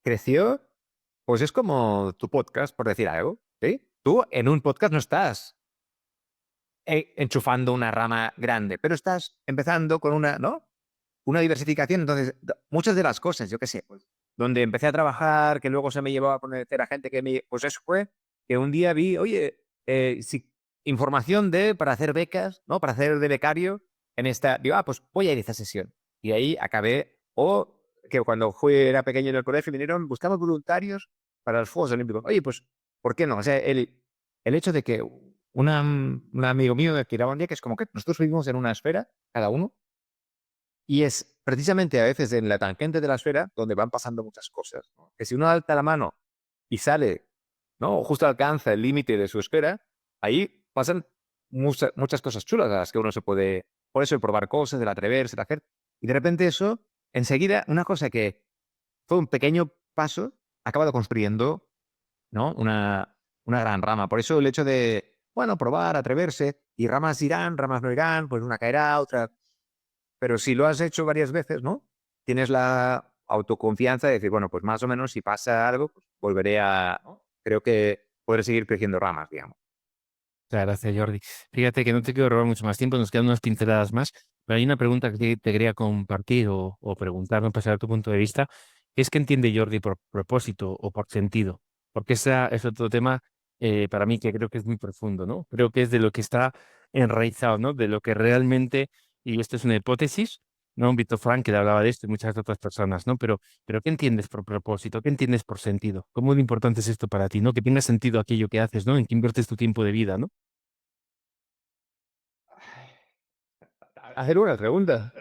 creció, pues es como tu podcast, por decir algo, ¿sí? Tú en un podcast no estás enchufando una rama grande, pero estás empezando con una, ¿no? Una diversificación. Entonces, muchas de las cosas, yo qué sé, pues, donde empecé a trabajar, que luego se me llevó a conocer a gente que me, pues eso fue, que un día vi, oye, si, información de, para hacer becas, ¿no? Para hacer de becario en esta, digo, pues voy a ir a esta sesión. Y ahí acabé, o que cuando era pequeño en el colegio vinieron, buscamos voluntarios para los Juegos Olímpicos. Oye, pues, ¿por qué no? O sea, el hecho de que un amigo mío me tiraba un día que es como que nosotros vivimos en una esfera, cada uno, y es precisamente a veces en la tangente de la esfera donde van pasando muchas cosas, ¿no? Que si uno alza la mano y sale, ¿no? O justo alcanza el límite de su esfera, ahí pasan muchas cosas chulas a las que uno se puede, por eso, el probar cosas, el atreverse, el hacer. Y de repente eso, enseguida, una cosa que fue un pequeño paso, ha acabado construyendo, ¿no? Una gran rama. Por eso el hecho de, bueno, probar, atreverse, y ramas irán, ramas no irán, pues una caerá, otra. Pero si lo has hecho varias veces, ¿no? Tienes la autoconfianza de decir, bueno, pues más o menos si pasa algo, pues volveré a, ¿no? Creo que podré seguir creciendo ramas, digamos. Muchas gracias, Jordi. Fíjate que no te quiero robar mucho más tiempo, nos quedan unas pinceladas más, pero hay una pregunta que te quería compartir o preguntar, no pasar tu punto de vista. ¿Qué es que entiende Jordi por propósito o por sentido? Porque ese es otro tema para mí que creo que es muy profundo, ¿no? Creo que es de lo que está enraizado, ¿no? De lo que realmente, y esto es una hipótesis, ¿no? Víctor Frank que hablaba de esto y muchas otras personas, ¿no? Pero ¿qué entiendes por propósito? ¿Qué entiendes por sentido? ¿Cómo de importante es esto para ti, ¿no? Que tenga sentido aquello que haces, ¿no? En qué inviertes tu tiempo de vida, ¿no? Hacer una pregunta.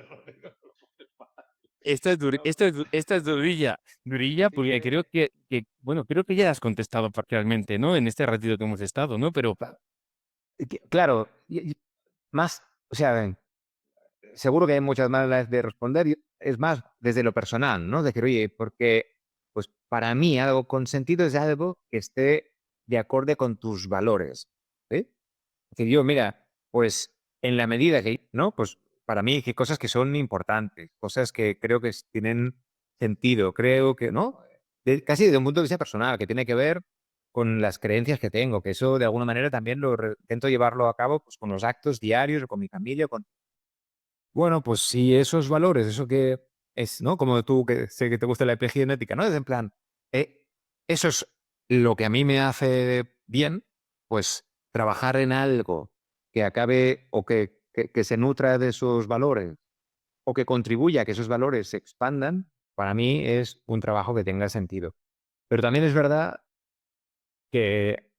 Esta es durilla, durilla, Sí porque que, bueno, creo que ya has contestado parcialmente, ¿no? En este ratito que hemos estado, ¿no? Pero claro, más, o sea, seguro que hay muchas maneras de responder. Es más desde lo personal, ¿no? De que, oye, porque, pues para mí algo con sentido es algo que esté de acorde con tus valores. ¿Sí? Que yo, mira, pues en la medida que, ¿no? Pues para mí hay cosas que son importantes, cosas que creo que tienen sentido, creo que, ¿no? Casi desde un punto de vista personal, que tiene que ver con las creencias que tengo, que eso de alguna manera también intento llevarlo a cabo pues, con los actos diarios o con mi familia. Bueno, pues si esos valores, eso que es, ¿no? Como tú, que sé que te gusta la epigenética, ¿no? Es en plan, eh, eso es lo que a mí me hace bien, pues trabajar en algo que acabe o que se nutra de esos valores o que contribuya a que esos valores se expandan, para mí es un trabajo que tenga sentido. Pero también es verdad que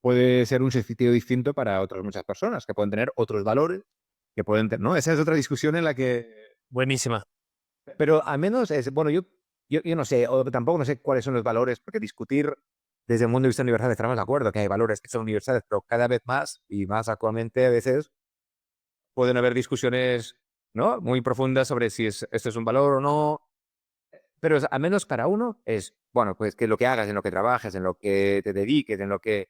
puede ser un sentido distinto para otras muchas personas, que pueden tener otros valores, que pueden tener, ¿no? Esa es otra discusión en la que buenísima. pero al menos es, bueno, yo no sé, o tampoco no sé cuáles son los valores, porque discutir desde el mundo de vista universal estamos de acuerdo que hay valores que son universales, pero cada vez más y más actualmente a veces pueden haber discusiones, ¿no? Muy profundas sobre si esto es un valor o no, pero al menos para uno es, bueno, pues que lo que hagas, en lo que trabajes, en lo que te dediques, en lo que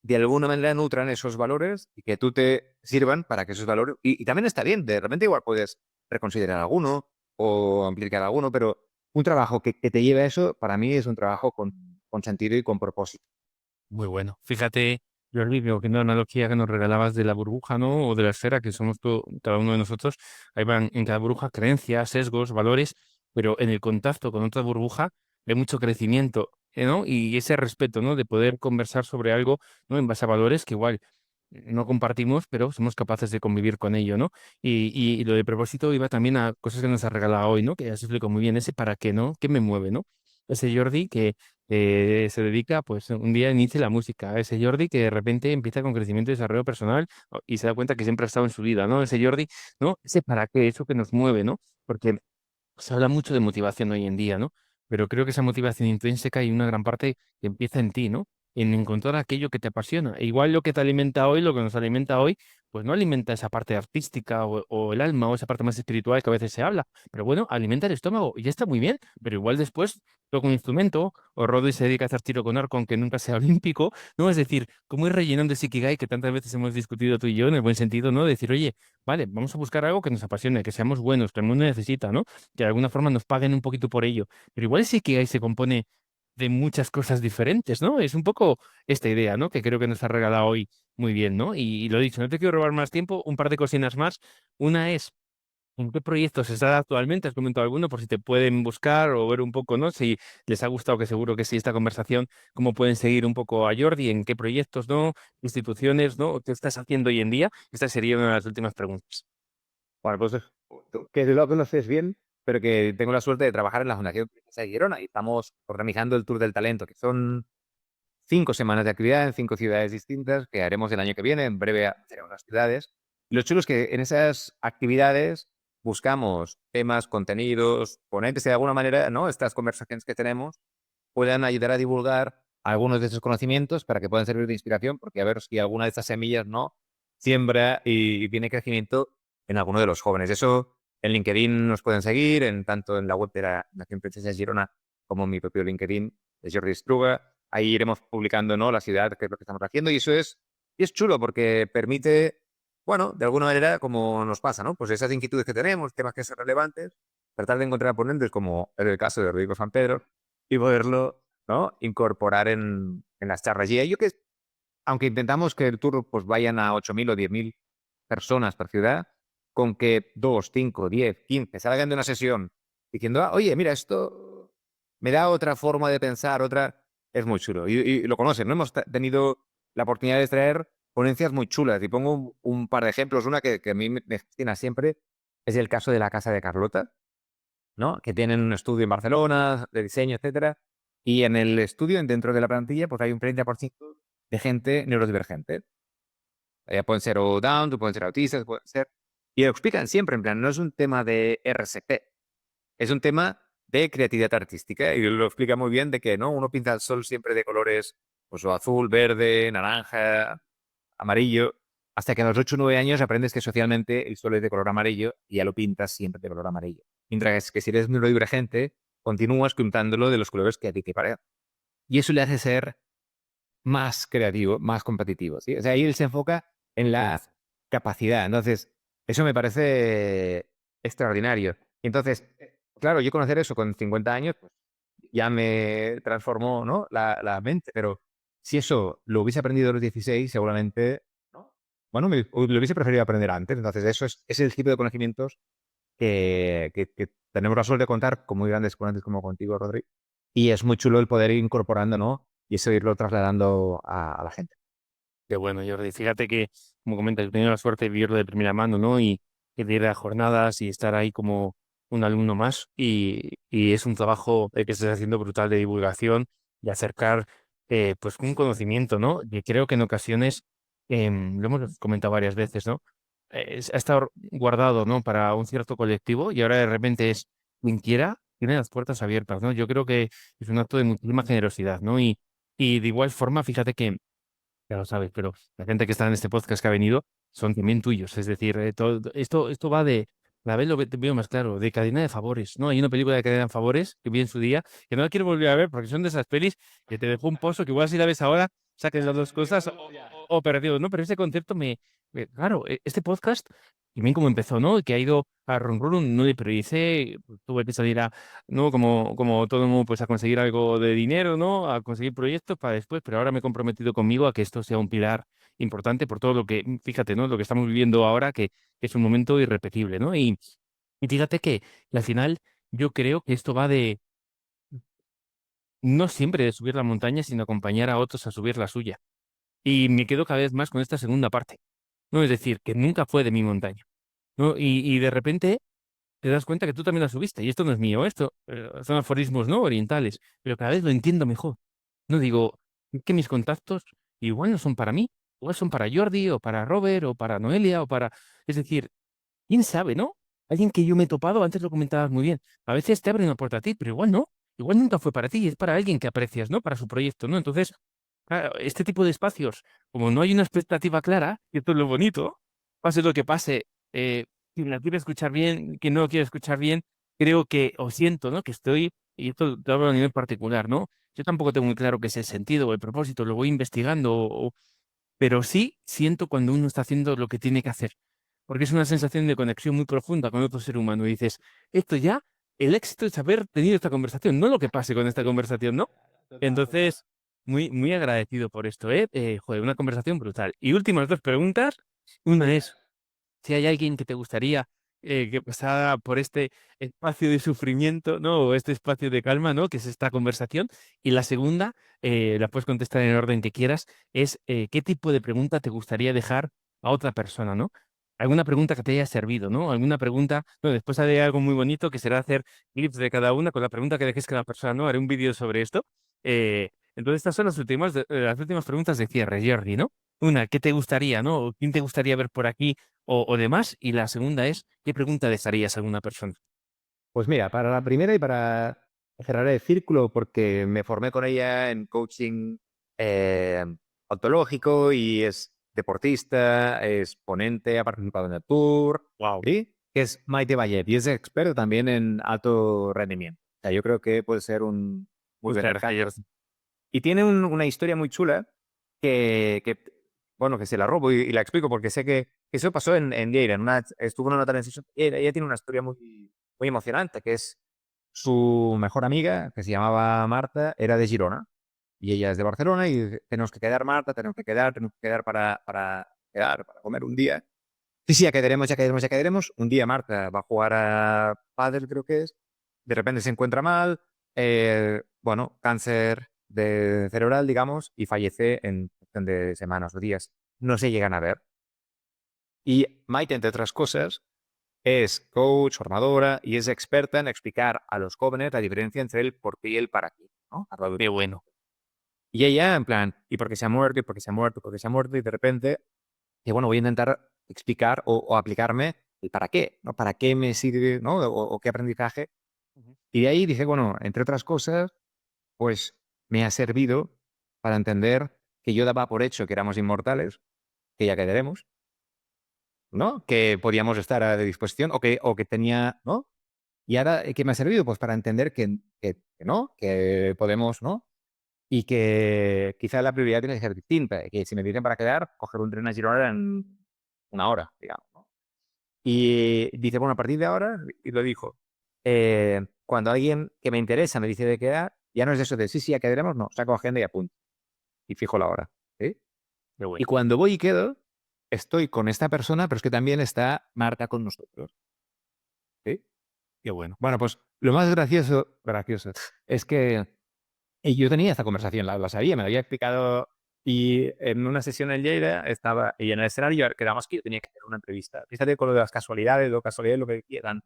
de alguna manera nutran esos valores y que tú te sirvan para que esos valores... Y también está bien, de repente igual puedes reconsiderar alguno o ampliar alguno, pero un trabajo que te lleve a eso, para mí es un trabajo con sentido y con propósito. Muy bueno. Fíjate, Jordi, creo que una analogía que nos regalabas de la burbuja, ¿no? O de la esfera, que somos cada uno de nosotros. Ahí van en cada burbuja creencias, sesgos, valores, pero en el contacto con otra burbuja hay mucho crecimiento, ¿no? Y ese respeto, ¿no? De poder conversar sobre algo, ¿no? En base a valores que igual no compartimos, pero somos capaces de convivir con ello, ¿no? Y lo de propósito iba también a cosas que nos ha regalado hoy, ¿no? Que ya se explicó muy bien ese para qué, ¿no? ¿Qué me mueve, ¿no? Ese Jordi que se dedica, pues un día inicia la música, ese Jordi que de repente empieza con crecimiento y desarrollo personal y se da cuenta que siempre ha estado en su vida, ¿no? Ese Jordi, ¿no? Ese para qué, eso que nos mueve, ¿no? Porque se habla mucho de motivación hoy en día, ¿no? Pero creo que esa motivación intrínseca y una gran parte que empieza en ti, ¿no? En encontrar aquello que te apasiona. E igual lo que te alimenta hoy, lo que nos alimenta hoy, pues no alimenta esa parte artística o el alma o esa parte más espiritual que a veces se habla. Pero bueno, alimenta el estómago y ya está muy bien. Pero igual después toca un instrumento o Rodri se dedica a hacer tiro con arco aunque nunca sea olímpico, ¿no? Es decir, cómo ir rellenando ese Ikigai que tantas veces hemos discutido tú y yo en el buen sentido, ¿no? Decir, oye, vale, vamos a buscar algo que nos apasione, que seamos buenos, que el mundo necesita, ¿no? Que de alguna forma nos paguen un poquito por ello. Pero igual sí que ahí se compone de muchas cosas diferentes, ¿no? Es un poco esta idea, ¿no? Que creo que nos ha regalado hoy muy bien, ¿no? Y lo dicho, no te quiero robar más tiempo, un par de cocinas más. Una es, ¿en qué proyectos estás actualmente? Has comentado alguno por si te pueden buscar o ver un poco, ¿no? Si les ha gustado, que seguro que sí, esta conversación, cómo pueden seguir un poco a Jordi, en qué proyectos, ¿no? Instituciones, ¿no? ¿Qué estás haciendo hoy en día? Esta sería una de las últimas preguntas. Bueno, pues que lo conoces bien. pero que tengo la suerte de trabajar en la Fundación Princesa de Girona y estamos organizando el Tour del Talento, que son 5 semanas de actividad en 5 ciudades distintas que haremos el año que viene. En breve haremos las ciudades. Y lo chulo es que en esas actividades buscamos temas, contenidos, ponentes y de alguna manera, ¿no? Estas conversaciones que tenemos puedan ayudar a divulgar algunos de esos conocimientos para que puedan servir de inspiración, porque a ver si alguna de estas semillas, ¿no? Siembra y tiene crecimiento en alguno de los jóvenes. Eso en LinkedIn nos pueden seguir, tanto en la web de la Nación Princesa Girona como en mi propio LinkedIn de Jordi Struga. Ahí iremos publicando, ¿no? La ciudad, que es lo que estamos haciendo, y es chulo porque permite, bueno, de alguna manera, como nos pasa, ¿no? Pues esas inquietudes que tenemos, temas que son relevantes, tratar de encontrar ponentes, como es el caso de Rodrigo San Pedro, y poderlo, ¿no? Incorporar en las charlas. Y yo que, aunque intentamos que el tour pues vayan a 8.000 o 10.000 personas por ciudad, con que 2, 5, 10, 15 salgan de una sesión diciendo, oye, mira, esto me da otra forma de pensar, otra... Es muy chulo. Y lo conocen, ¿no? Hemos tenido la oportunidad de traer ponencias muy chulas. Y pongo un par de ejemplos. Una que a mí me fascina siempre es el caso de la Casa de Carlota, ¿no? Que tienen un estudio en Barcelona de diseño, etcétera. Y en el estudio, dentro de la plantilla, pues hay un 30% de gente neurodivergente. Ya pueden ser o Down, pueden ser autistas, pueden ser... Y lo explican siempre, en plan, no es un tema de RCP, es un tema de creatividad artística. Y lo explica muy bien de que, ¿no? Uno pinta el sol siempre de colores, pues, o azul, verde, naranja, amarillo, hasta que a los 8 o 9 años aprendes que socialmente el sol es de color amarillo y ya lo pintas siempre de color amarillo. Mientras que si eres neurodivergente, continúas pintándolo de los colores que a ti te parecen. Y eso le hace ser más creativo, más competitivo, ¿sí? O sea, ahí él se enfoca en la capacidad. Entonces, eso me parece extraordinario. Entonces, claro, yo conocer eso con 50 años, pues ya me transformó, ¿no? La mente, pero si eso lo hubiese aprendido a los 16, seguramente, ¿no? Bueno, lo hubiese preferido aprender antes. Entonces, eso es el tipo de conocimientos que tenemos la suerte de contar con muy grandes ponentes como contigo, Rodri. Y es muy chulo el poder ir incorporando, ¿no? Y eso irlo trasladando a la gente. Qué bueno, Jordi. Fíjate que, como comentas, he tenido la suerte de vivirlo de primera mano, ¿no? Y de ir a jornadas y estar ahí como un alumno más. Y es un trabajo que estás haciendo brutal de divulgación y acercar, pues, un conocimiento, ¿no? Que creo que en ocasiones, lo hemos comentado varias veces, ¿no? Ha estado guardado, ¿no? Para un cierto colectivo y ahora de repente es quien quiera, tiene las puertas abiertas, ¿no? Yo creo que es un acto de muchísima generosidad, ¿no? Y de igual forma, fíjate que ya lo sabes, pero la gente que está en este podcast que ha venido son también tuyos. Es decir, esto va de, la vez te veo más claro, de cadena de favores, ¿no? Hay una película de cadena de favores que vi en su día, que no la quiero volver a ver porque son de esas pelis que te dejó un pozo que igual si la ves ahora, saques las dos cosas o perdido, ¿no? Pero ese concepto claro, este podcast, y bien como empezó, ¿no? Que ha ido a run run, no le periodicé, tuve que salir a, ¿no? Como todo el mundo, pues a conseguir algo de dinero, ¿no? A conseguir proyectos para después, pero ahora me he comprometido conmigo a que esto sea un pilar importante por todo lo que, fíjate, ¿no? Lo que estamos viviendo ahora, que es un momento irrepetible, ¿no? Y fíjate que al final yo creo que esto va de, no siempre de subir la montaña, sino acompañar a otros a subir la suya. Y me quedo cada vez más con esta segunda parte, ¿no? Es decir, que nunca fue de mi montaña, ¿no? Y de repente te das cuenta que tú también la subiste. Y esto no es mío, esto son aforismos, ¿no? Orientales. Pero cada vez lo entiendo mejor. No digo que mis contactos igual no son para mí, igual son para Jordi, o para Robert, o para Noelia, o para... Es decir, quién sabe, ¿no? Alguien que yo me he topado, antes lo comentabas muy bien. A veces te abre una puerta a ti, pero igual no. Igual nunca fue para ti, es para alguien que aprecias, ¿no? Para su proyecto, ¿no? Entonces, claro, este tipo de espacios, como no hay una expectativa clara, y esto es lo bonito, pase lo que pase, quien la quiere escuchar bien, quien no lo quiere escuchar bien, creo que, o siento, ¿no? Que estoy, y esto te hablo a nivel particular, ¿no? Yo tampoco tengo muy claro qué es el sentido o el propósito, lo voy investigando, pero sí siento cuando uno está haciendo lo que tiene que hacer, porque es una sensación de conexión muy profunda con otro ser humano. Y dices, esto ya, el éxito es haber tenido esta conversación, no lo que pase con esta conversación, ¿no? Entonces, muy agradecido por esto, ¿eh? Joder, una conversación brutal. Y últimas dos preguntas. Una es, si hay alguien que te gustaría que pasara por este espacio de sufrimiento, ¿no? O este espacio de calma, ¿no? Que es esta conversación. Y la segunda, la puedes contestar en el orden que quieras, es ¿qué tipo de pregunta te gustaría dejar a otra persona, ¿no? alguna pregunta que te haya servido, ¿no? Alguna pregunta, no, después haré algo muy bonito que será hacer clips de cada una con la pregunta que dejes cada persona, ¿no? Haré un vídeo sobre esto. Entonces, estas son las últimas preguntas de cierre, Jordi, ¿no? Una, ¿qué te gustaría, no? ¿O quién te gustaría ver por aquí o demás? Y la segunda es, ¿qué pregunta dejarías a alguna persona? Pues mira, para la primera y para cerrar el círculo, porque me formé con ella en coaching eh, ontológico y es deportista, es ponente, ha participado en el tour, Wow. ¿sí? Que es Maite Vallet y es experto también en alto rendimiento. O sea, yo creo que puede ser un muy buen Muchas gracias, encaje. Jordi. Y tiene una historia muy chula que, bueno, que se la robo y la explico porque sé que eso pasó en Lleida. Estuvo en una transición. Ella tiene una historia muy emocionante, que es su mejor amiga, que se llamaba Marta, era de Girona. Y ella es de Barcelona y dice, tenemos que quedar, Marta, tenemos que quedar para comer un día. Sí, sí, ya quedaremos, ya quedaremos, ya quedaremos. Un día Marta va a jugar a pádel, creo que es. De repente se encuentra mal, bueno, cáncer de cerebral, digamos, y fallece en cuestión de semanas o días. No se llegan a ver. Y Maite, entre otras cosas, es coach, formadora y es experta en explicar a los jóvenes la diferencia entre el por qué y el para qué, ¿no? Qué bueno. Y ella, en plan, ¿y por qué se ha muerto? ¿Y por qué se ha muerto? ¿Por qué se ha muerto? Y de repente, y bueno, voy a intentar explicar o aplicarme el para qué, ¿no? ¿Para qué me sirve, ¿no? O qué aprendizaje. Ujú. Y de ahí dice, bueno, entre otras cosas, pues me ha servido para entender que yo daba por hecho que éramos inmortales, que ya quedaremos, ¿no? Que podíamos estar a disposición o que tenía, ¿no? Y ahora, ¿qué me ha servido? Pues para entender que no, que podemos, ¿no? Y que quizá la prioridad tiene que ser distinta, que si me dicen para quedar, coger un tren a Girona en una hora, digamos, ¿no? Y dice, bueno, a partir de ahora, y lo dijo, cuando alguien que me interesa me dice de quedar, ya no es eso de sí, sí, ya quedaremos, no, saco agenda y apunto, y fijo la hora, ¿sí? Qué Y bueno. cuando voy y quedo, estoy con esta persona, pero es que también está Marta con nosotros, ¿sí? Qué bueno. Bueno, pues lo más gracioso, es que yo tenía esta conversación, la sabía, me la había explicado y en una sesión en Lleida estaba, y en el escenario quedamos que yo tenía que hacer una entrevista. Fíjate con lo de las casualidades, lo que quieran.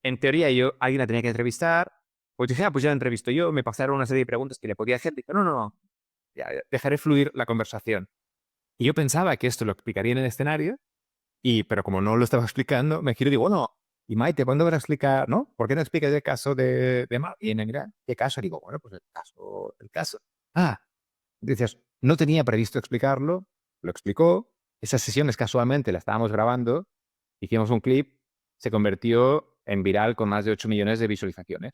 En teoría alguien la tenía que entrevistar, pues dije, pues ya la entrevisto yo, me pasaron una serie de preguntas que le podía hacer, dije, no, no, no, ya, dejaré fluir la conversación. Y yo pensaba que esto lo explicaría en el escenario, pero como no lo estaba explicando, me giro y digo, bueno, y Maite, ¿cuándo vas a explicar, no? ¿Por qué no explicas el caso de Mar? Y en Gran, ¿qué caso? Digo, bueno, pues el caso. Ah, dices, no tenía previsto explicarlo, lo explicó. Esas sesiones casualmente la estábamos grabando, hicimos un clip, se convirtió en viral con más de 8 millones de visualizaciones.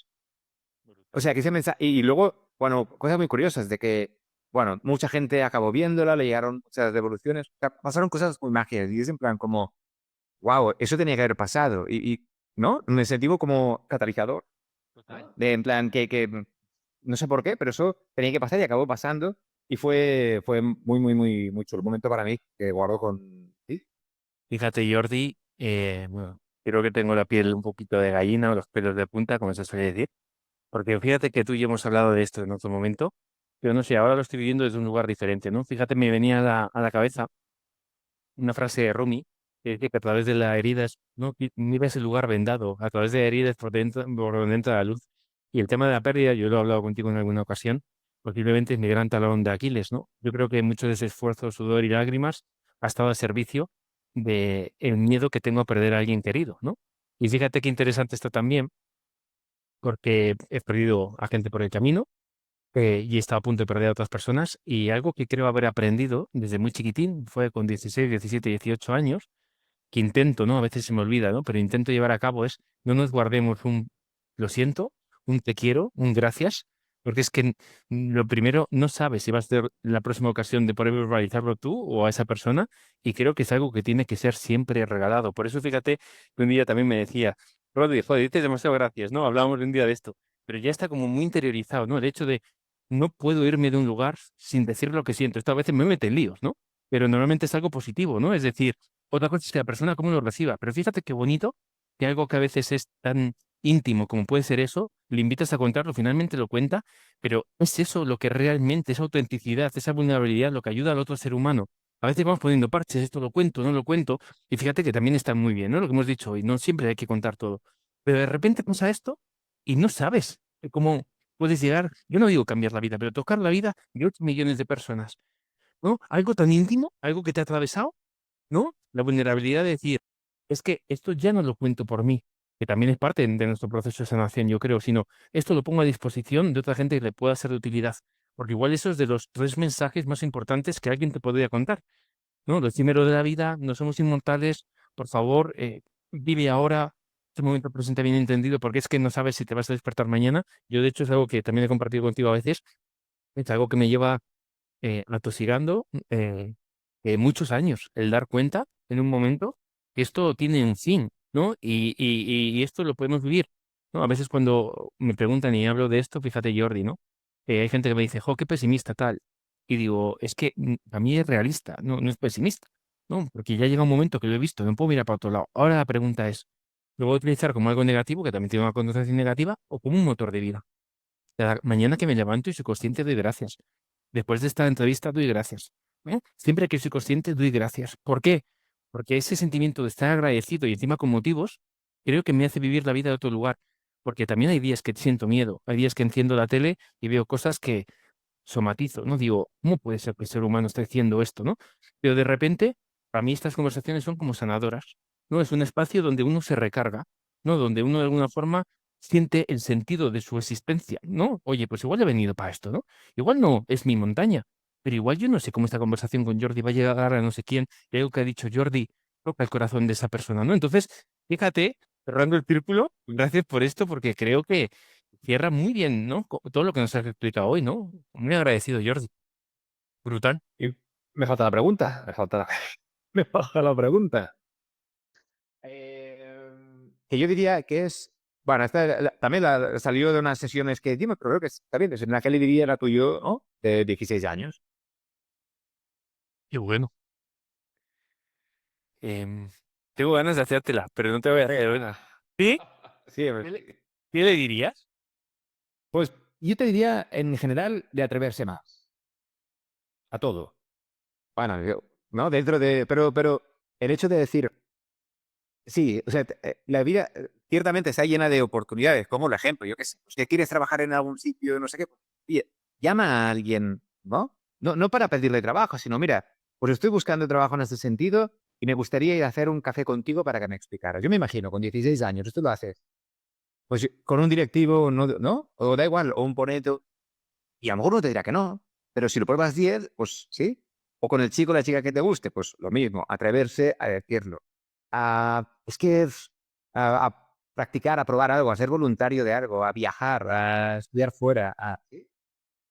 O Brutal. sea, que ese mensaje. Y luego, bueno, cosas muy curiosas de que, bueno, mucha gente acabó viéndola, le llegaron muchas devoluciones. O sea, pasaron cosas muy mágicas. Y es en plan como, wow, eso tenía que haber pasado. ¿No? Me sentí como catalizador. Total. De en plan que no sé por qué, pero eso tenía que pasar y acabó pasando. Y fue muy, muy, muy, muy chulo. Un momento para mí que guardo con. ¿Sí? Fíjate, Jordi, bueno, creo que tengo la piel un poquito de gallina o los pelos de punta, como se suele decir, porque fíjate que tú y yo hemos hablado de esto en otro momento, pero no sé, ahora lo estoy viviendo desde un lugar diferente, ¿no? Fíjate, me venía a la cabeza una frase de Rumi que dice que a través de la herida no ves el lugar vendado, a través de heridas por donde entra la luz. Y el tema de la pérdida, yo lo he hablado contigo en alguna ocasión, posiblemente es mi gran talón de Aquiles, ¿no? Yo creo que mucho de ese esfuerzo, sudor y lágrimas ha estado al servicio de el miedo que tengo a perder a alguien querido, ¿no? Y fíjate qué interesante está también, porque he perdido a gente por el camino y he estado a punto de perder a otras personas, y algo que creo haber aprendido desde muy chiquitín fue con 16, 17, 18 años, que intento, ¿no? A veces se me olvida, ¿no? Pero intento llevar a cabo es, no nos guardemos un lo siento, un te quiero, un gracias, porque es que lo primero, no sabes si vas a tener la próxima ocasión de poder verbalizarlo tú o a esa persona, y creo que es algo que tiene que ser siempre regalado. Por eso fíjate que un día también me decía, Rodri, joder, dices demasiado gracias, ¿no? Hablábamos un día de esto, pero ya está como muy interiorizado, ¿no? El hecho de no puedo irme de un lugar sin decir lo que siento. Esto a veces me mete en líos, ¿no? Pero normalmente es algo positivo, ¿no? Es decir, otra cosa es que la persona cómo lo reciba, pero fíjate qué bonito que algo que a veces es tan íntimo como puede ser eso, le invitas a contarlo, finalmente lo cuenta, pero es eso lo que realmente es autenticidad, esa vulnerabilidad, lo que ayuda al otro ser humano. A veces vamos poniendo parches, esto lo cuento, no lo cuento, y fíjate que también está muy bien, ¿no? Lo que hemos dicho hoy, no siempre hay que contar todo. Pero de repente pasa esto y no sabes cómo puedes llegar, yo no digo cambiar la vida, pero tocar la vida de 8 millones de personas, ¿no? Algo tan íntimo, algo que te ha atravesado, ¿no? La vulnerabilidad de decir, es que esto ya no lo cuento por mí, que también es parte de nuestro proceso de sanación, yo creo, sino esto lo pongo a disposición de otra gente que le pueda ser de utilidad. Porque igual eso es de los 3 mensajes más importantes que alguien te podría contar, ¿no? Lo efímero de la vida, no somos inmortales, por favor, vive ahora, este momento presente bien entendido, porque es que no sabes si te vas a despertar mañana. Yo, de hecho, es algo que también he compartido contigo a veces, es algo que me lleva atosigando muchos años, el dar cuenta en un momento que esto tiene un fin, ¿no? Y esto lo podemos vivir, ¿no? A veces cuando me preguntan y hablo de esto, fíjate, Jordi, ¿no? Hay gente que me dice, jo, qué pesimista tal. Y digo, es que a mí es realista, no es pesimista, ¿no? Porque ya llega un momento que lo he visto, no puedo mirar para otro lado. Ahora la pregunta es, ¿lo voy a utilizar como algo negativo, que también tiene una connotación negativa, o como un motor de vida? Cada mañana que me levanto y soy consciente, doy gracias. Después de esta entrevista, doy gracias. Siempre que soy consciente, doy gracias. ¿Por qué? Porque ese sentimiento de estar agradecido y encima con motivos, creo que me hace vivir la vida de otro lugar. Porque también hay días que siento miedo, hay días que enciendo la tele y veo cosas que somatizo, ¿no? Digo, ¿cómo puede ser que el ser humano esté haciendo esto, no? Pero de repente, para mí estas conversaciones son como sanadoras, ¿no? Es un espacio donde uno se recarga, ¿no? Donde uno de alguna forma siente el sentido de su existencia, ¿no? Oye, pues igual he venido para esto, ¿no? Igual no es mi montaña, pero igual yo no sé cómo esta conversación con Jordi va a llegar a no sé quién, y algo que ha dicho Jordi toca el corazón de esa persona, ¿no? Entonces, fíjate, cerrando el círculo, gracias por esto, porque creo que cierra muy bien, ¿no? Todo lo que nos has explicado hoy, ¿no? Muy agradecido, Jordi. Brutal. Y me falta la pregunta, me falta la pregunta. Que yo diría que es, bueno, también salió de unas sesiones que dimos, pero creo que está bien, en la que le diría era tuyo, ¿no? De 16 años. Qué bueno. Em, tengo ganas de hacértela, pero no te voy a hacer una. ¿Sí? Sí, ¿Qué le, qué le dirías? pues yo te diría en general de atreverse más a todo. Bueno, ¿no? Dentro de, pero el hecho de decir, sí, o sea, la vida ciertamente está llena de oportunidades, como el ejemplo, yo qué sé, pues que quieres trabajar en algún sitio, no sé qué, pues, oye, llama a alguien, ¿no? No para pedirle trabajo, sino mira, pues estoy buscando trabajo en este sentido y me gustaría ir a hacer un café contigo para que me explicaras. Yo me imagino, con 16 años, esto lo haces, pues con un directivo, ¿no? O da igual, o un ponente, y a lo mejor uno te dirá que no, pero si lo pruebas 10 pues sí. O con el chico o la chica que te guste, pues lo mismo, atreverse a decirlo. Es que a practicar, a probar algo, a ser voluntario de algo, a viajar, a estudiar fuera.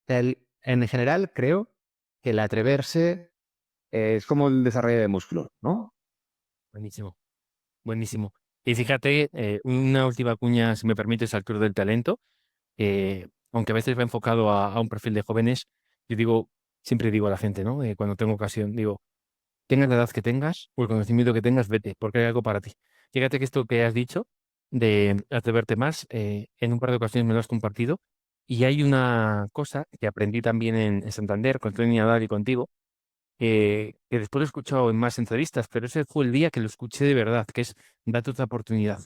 En general, creo que el atreverse es como el desarrollo de músculo, ¿no? Buenísimo, buenísimo. Y fíjate, una última cuña, si me permites, al Club del Talento. Aunque a veces va enfocado a un perfil de jóvenes, yo digo, siempre digo a la gente, ¿no? Cuando tengo ocasión, digo, tengas la edad que tengas o el conocimiento que tengas, vete, porque hay algo para ti. Fíjate que esto que has dicho de atreverte más, en un par de ocasiones me lo has compartido, y hay una cosa que aprendí también en Santander con Tony Nadal y contigo, que después lo he escuchado en más entrevistas, pero ese fue el día que lo escuché de verdad, que es date otra oportunidad.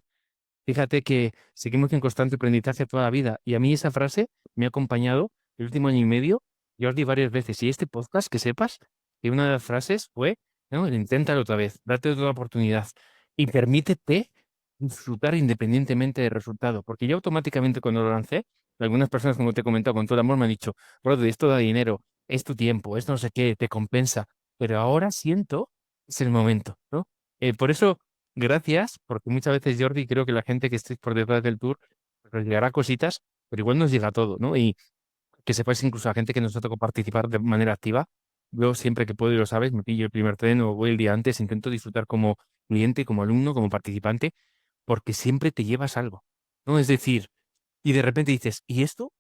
Fíjate que seguimos en constante aprendizaje toda la vida, y a mí esa frase me ha acompañado el último año y medio, Jordi, varias veces. Y este podcast, que sepas que una de las frases fue, ¿no? El inténtalo otra vez, date otra oportunidad y permítete disfrutar independientemente del resultado. Porque yo automáticamente cuando lo lancé, algunas personas, como te he comentado con todo el amor, me han dicho, Rodri, esto da dinero, es tu tiempo, esto no sé qué, te compensa. Pero ahora siento, es el momento, ¿no? Por eso, gracias, porque muchas veces, Jordi, creo que la gente que esté por detrás del tour, pues nos llegará cositas, pero igual nos llega todo, ¿no? Y que sepáis incluso a gente que nos ha tocado participar de manera activa. Yo siempre que puedo, y lo sabes, me pillo el primer tren o voy el día antes, intento disfrutar como cliente, como alumno, como participante, porque siempre te llevas algo, ¿no? Es decir, y de repente dices, ¿y esto?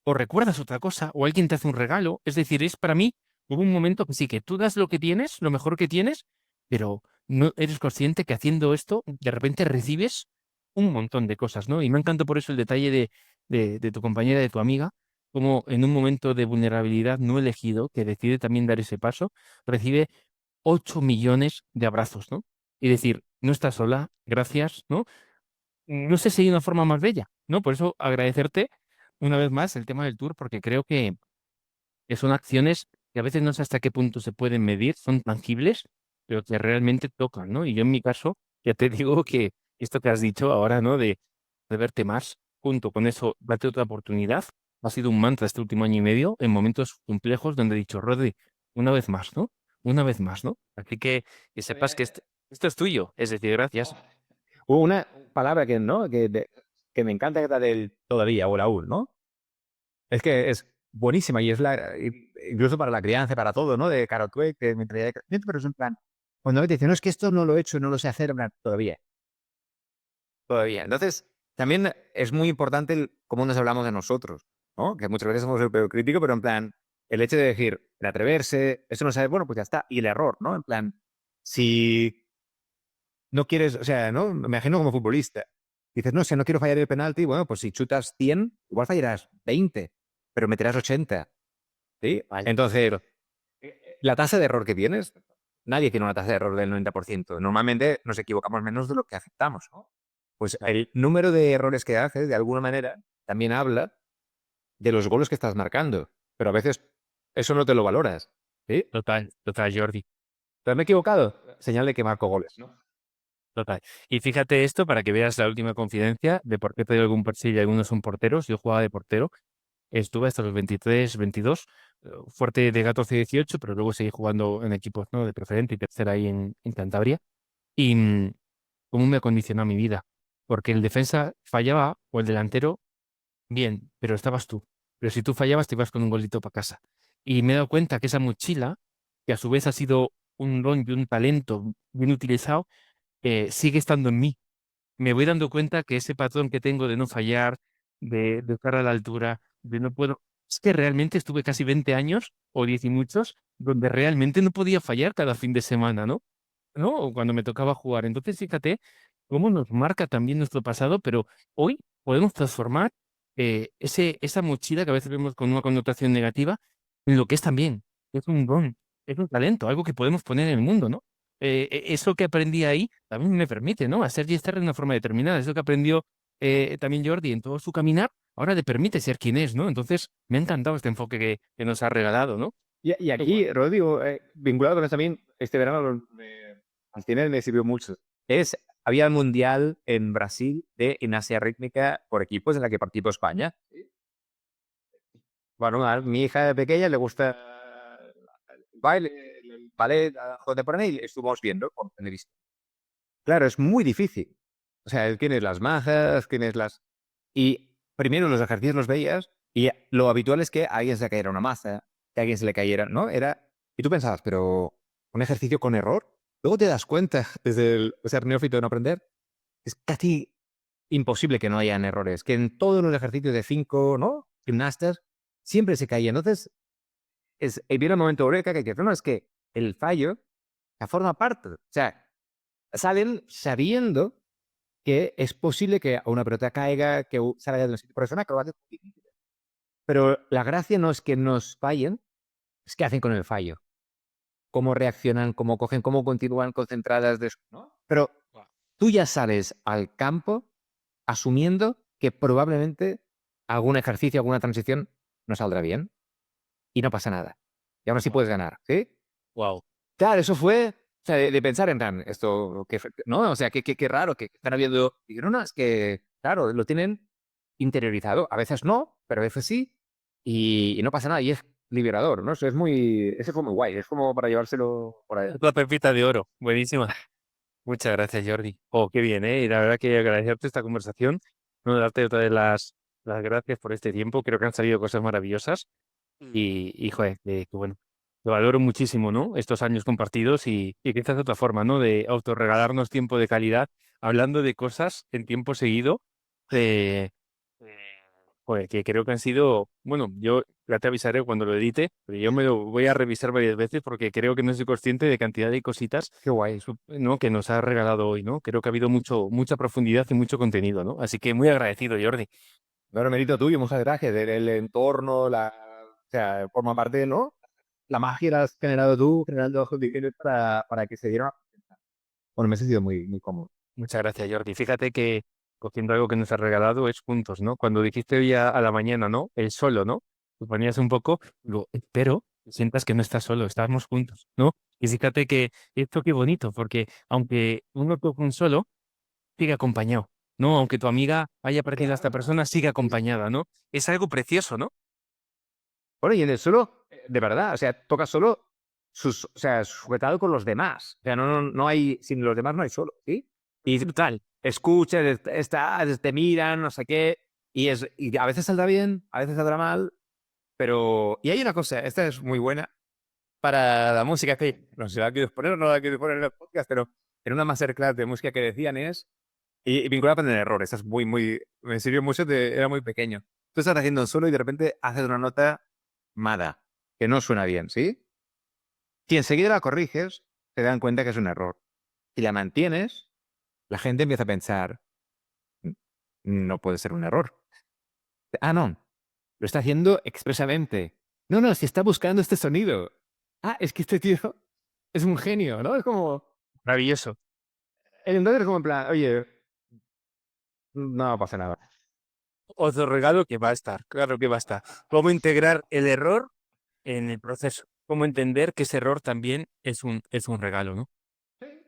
O recuerdas otra cosa, o alguien te hace un regalo. Es decir, es para mí, hubo un momento que sí, que tú das lo que tienes, lo mejor que tienes, pero no eres consciente que haciendo esto, de repente recibes un montón de cosas, ¿no? Y me encanta por eso el detalle de tu compañera, de tu amiga, como en un momento de vulnerabilidad no elegido, que decide también dar ese paso, recibe 8 millones de abrazos, ¿no? Y decir, no estás sola, gracias, ¿no? No sé si hay una forma más bella, ¿no? Por eso agradecerte una vez más el tema del tour, porque creo que son acciones que a veces no sé hasta qué punto se pueden medir, son tangibles, pero que realmente tocan, ¿no? Y yo en mi caso, ya te digo que esto que has dicho ahora, ¿no? De verte más, junto con eso, date otra oportunidad, ha sido un mantra este último año y medio en momentos complejos donde he dicho, Rodri, una vez más, ¿no? Una vez más, ¿no? Así que sepas que esto es tuyo, es decir, gracias. Hubo una palabra que, ¿no? Que me encanta, que es la del todavía o el aún, ¿no? Es que es buenísima y es incluso para la crianza, para todo, ¿no? De Carol Dweck, de mentalidad de crecimiento, pero es un plan. Cuando te dicen, no, es que esto no lo he hecho, no lo sé hacer, en plan, todavía. Todavía. Entonces, también es muy importante cómo nos hablamos de nosotros, ¿no? Que muchas veces somos el peor crítico, pero en plan, el hecho de decir, el atreverse, eso no sabe, bueno, pues ya está. Y el error, ¿no? En plan, si no quieres, o sea, ¿no? Me imagino como futbolista. Dices, no, si no quiero fallar el penalti, bueno, pues si chutas 100 igual fallarás 20 pero meterás 80. ¿Sí? Vale. Entonces, la tasa de error que tienes, nadie tiene una tasa de error del 90%. Normalmente nos equivocamos menos de lo que aceptamos, ¿no? Pues el número de errores que haces, de alguna manera, también habla de los goles que estás marcando. Pero a veces eso no te lo valoras. ¿Sí? Total, total, Jordi. ¿Te me he equivocado? Señal de que marco goles, ¿no? Total. Y fíjate esto para que veas la última confidencia de por qué te doy algún perfil y algunos son porteros. Yo jugaba de portero, estuve hasta los 23, 22, fuerte de 14 y 18, pero luego seguí jugando en equipos, ¿no? De preferente y tercera ahí en Cantabria. Y cómo me acondicionó mi vida. Porque el defensa fallaba o el delantero, bien, pero estabas tú. Pero si tú fallabas, te ibas con un golito para casa. Y me he dado cuenta que esa mochila, que a su vez ha sido un don y un talento bien utilizado, sigue estando en mí. Me voy dando cuenta que ese patrón que tengo de no fallar, de estar a la altura, de no puedo... Es que realmente estuve casi 20 años, o 10 y muchos, donde realmente no podía fallar cada fin de semana, ¿no? ¿No? O cuando me tocaba jugar. Entonces, fíjate cómo nos marca también nuestro pasado, pero hoy podemos transformar esa mochila que a veces vemos con una connotación negativa en lo que es también. Es un don, es un talento, algo que podemos poner en el mundo, ¿no? Eso que aprendí ahí también me permite, ¿no? Hacer y estar de una forma determinada. Eso que aprendió también Jordi en todo su caminar, ahora le permite ser quien es, ¿no? Entonces, me ha encantado este enfoque que nos ha regalado, ¿no? Y aquí, Rodrigo, vinculado con eso también, este verano al final me sirvió mucho. Había el Mundial en Brasil de gimnasia rítmica por equipos en la que participó España. Bueno, a mi hija pequeña le gusta el baile, el ballet contemporáneo y estuvimos viendo por televisión. Claro, es muy difícil. O sea, tienes las majas, tienes las... Y primero los ejercicios los veías y lo habitual es que a alguien se le cayera una maza, que a alguien se le cayera, ¿no? Y tú pensabas, pero un ejercicio con error. Luego te das cuenta, desde el ser neófito en aprender, es casi imposible que no hayan errores, que en todos los ejercicios de 5, ¿no? Gimnastas, siempre se caía. Entonces, viene el momento eureka que dices, no, es que el fallo ya forma parte. O sea, salen sabiendo que es posible que una pelota caiga, que salga de un sitio. Por eso es una acrobacia muy difícil. Pero la gracia no es que nos fallen, es qué hacen con el fallo. Cómo reaccionan, cómo cogen, cómo continúan concentradas. ¿No? Pero tú ya sales al campo asumiendo que probablemente algún ejercicio, alguna transición no saldrá bien y no pasa nada. Y aún así puedes ganar, ¿sí? Wow. Claro, eso fue, o sea, de pensar en plan, esto, ¿no? O sea, qué raro que están habiendo... Y no, no, es que, claro, lo tienen interiorizado. A veces no, pero a veces sí. Y no pasa nada. Y es liberador, ¿no? Eso es muy... Ese fue muy guay. Es como para llevárselo por ahí. La pepita de oro, buenísima. Muchas gracias, Jordi. Oh, qué bien, ¿eh? Y la verdad que agradecerte esta conversación, no darte otra de las gracias por este tiempo. Creo que han salido cosas maravillosas y joder, que bueno, lo valoro muchísimo, ¿no? Estos años compartidos y quizás de otra forma, ¿no? De autorregalarnos tiempo de calidad, hablando de cosas en tiempo seguido. eh, Joder, que creo que han sido, bueno, yo ya te avisaré cuando lo edite, pero yo me lo voy a revisar varias veces porque creo que no soy consciente de cantidad de cositas, Qué guay. ¿no? Que nos ha regalado hoy, ¿no? Creo que ha habido mucha profundidad y mucho contenido, ¿no? Así que muy agradecido, Jordi. No, no, mérito tuyo, muchas gracias. El entorno, o sea, forma parte, ¿no? la magia la has generado tú, generando condiciones para que se diera. Bueno, me he sentido muy cómodo. Muchas gracias, Jordi. Fíjate que cogiendo algo que nos has regalado es juntos, ¿no? Cuando dijiste hoy a la mañana, ¿no? El solo, ¿no? Te ponías un poco, digo, espero que sientas que no estás solo, estamos juntos, ¿no? Y fíjate que esto qué bonito, porque aunque uno toque un solo, sigue acompañado, ¿no? Aunque tu amiga haya perdido a esta Claro. persona, sigue Sí, sí. acompañada, ¿no? Es algo precioso, ¿no? Bueno, y en el solo, de verdad, o sea, toca solo o sea, sujetado con los demás. O sea, no hay, sin los demás no hay solo, ¿sí? Y Brutal. escuchas, te miran, no sé qué, y a veces saldrá bien, a veces saldrá mal, pero... Y hay una cosa, esta es muy buena para la música que, no sé si la quieres poner o no la quieres poner en el podcast, pero en una masterclass de música que decían es, y vinculada a aprender errores, esta es me sirvió mucho, era muy pequeño. Tú estás haciendo un solo y de repente haces una nota mala, que no suena bien, ¿sí? Si enseguida la corriges, te dan cuenta que es un error. Si la mantienes, la gente empieza a pensar, "Mm, no puede ser un error. Ah, no, lo está haciendo expresamente. No, no, si está buscando este sonido. Ah, es que este tío es un genio, ¿no? Es como, Maravilloso. entonces es como en plan, oye, no pasa nada. Otro regalo que va a estar, claro que va a estar. ¿Cómo integrar el error en el proceso? ¿Cómo entender que ese error también es un regalo, ¿no?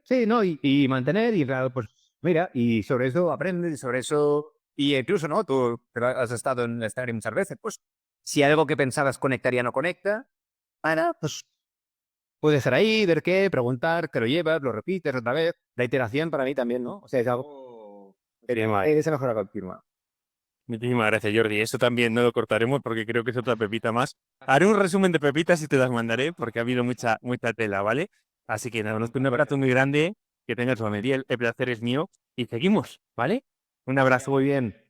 Sí, ¿no? Y mantener, y claro, pues mira, y sobre eso aprendes, y sobre eso, y incluso, ¿no? Tú has estado en el escenario muchas veces, pues si algo que pensabas conectaría no conecta, bueno, pues puedes estar ahí, ver qué, preguntar, te lo llevas, lo repites otra vez. La iteración para mí también, ¿no? O sea, es algo Muchísimas, que se mejora continua. muchísimas gracias, Jordi. Eso también no lo cortaremos porque creo que es otra pepita más. Haré un resumen de pepitas y te las mandaré porque ha habido mucha tela, ¿vale? Así que nada, un abrazo muy grande, que tengas buen día, el placer es mío y seguimos, ¿vale? Un abrazo. Muy bien.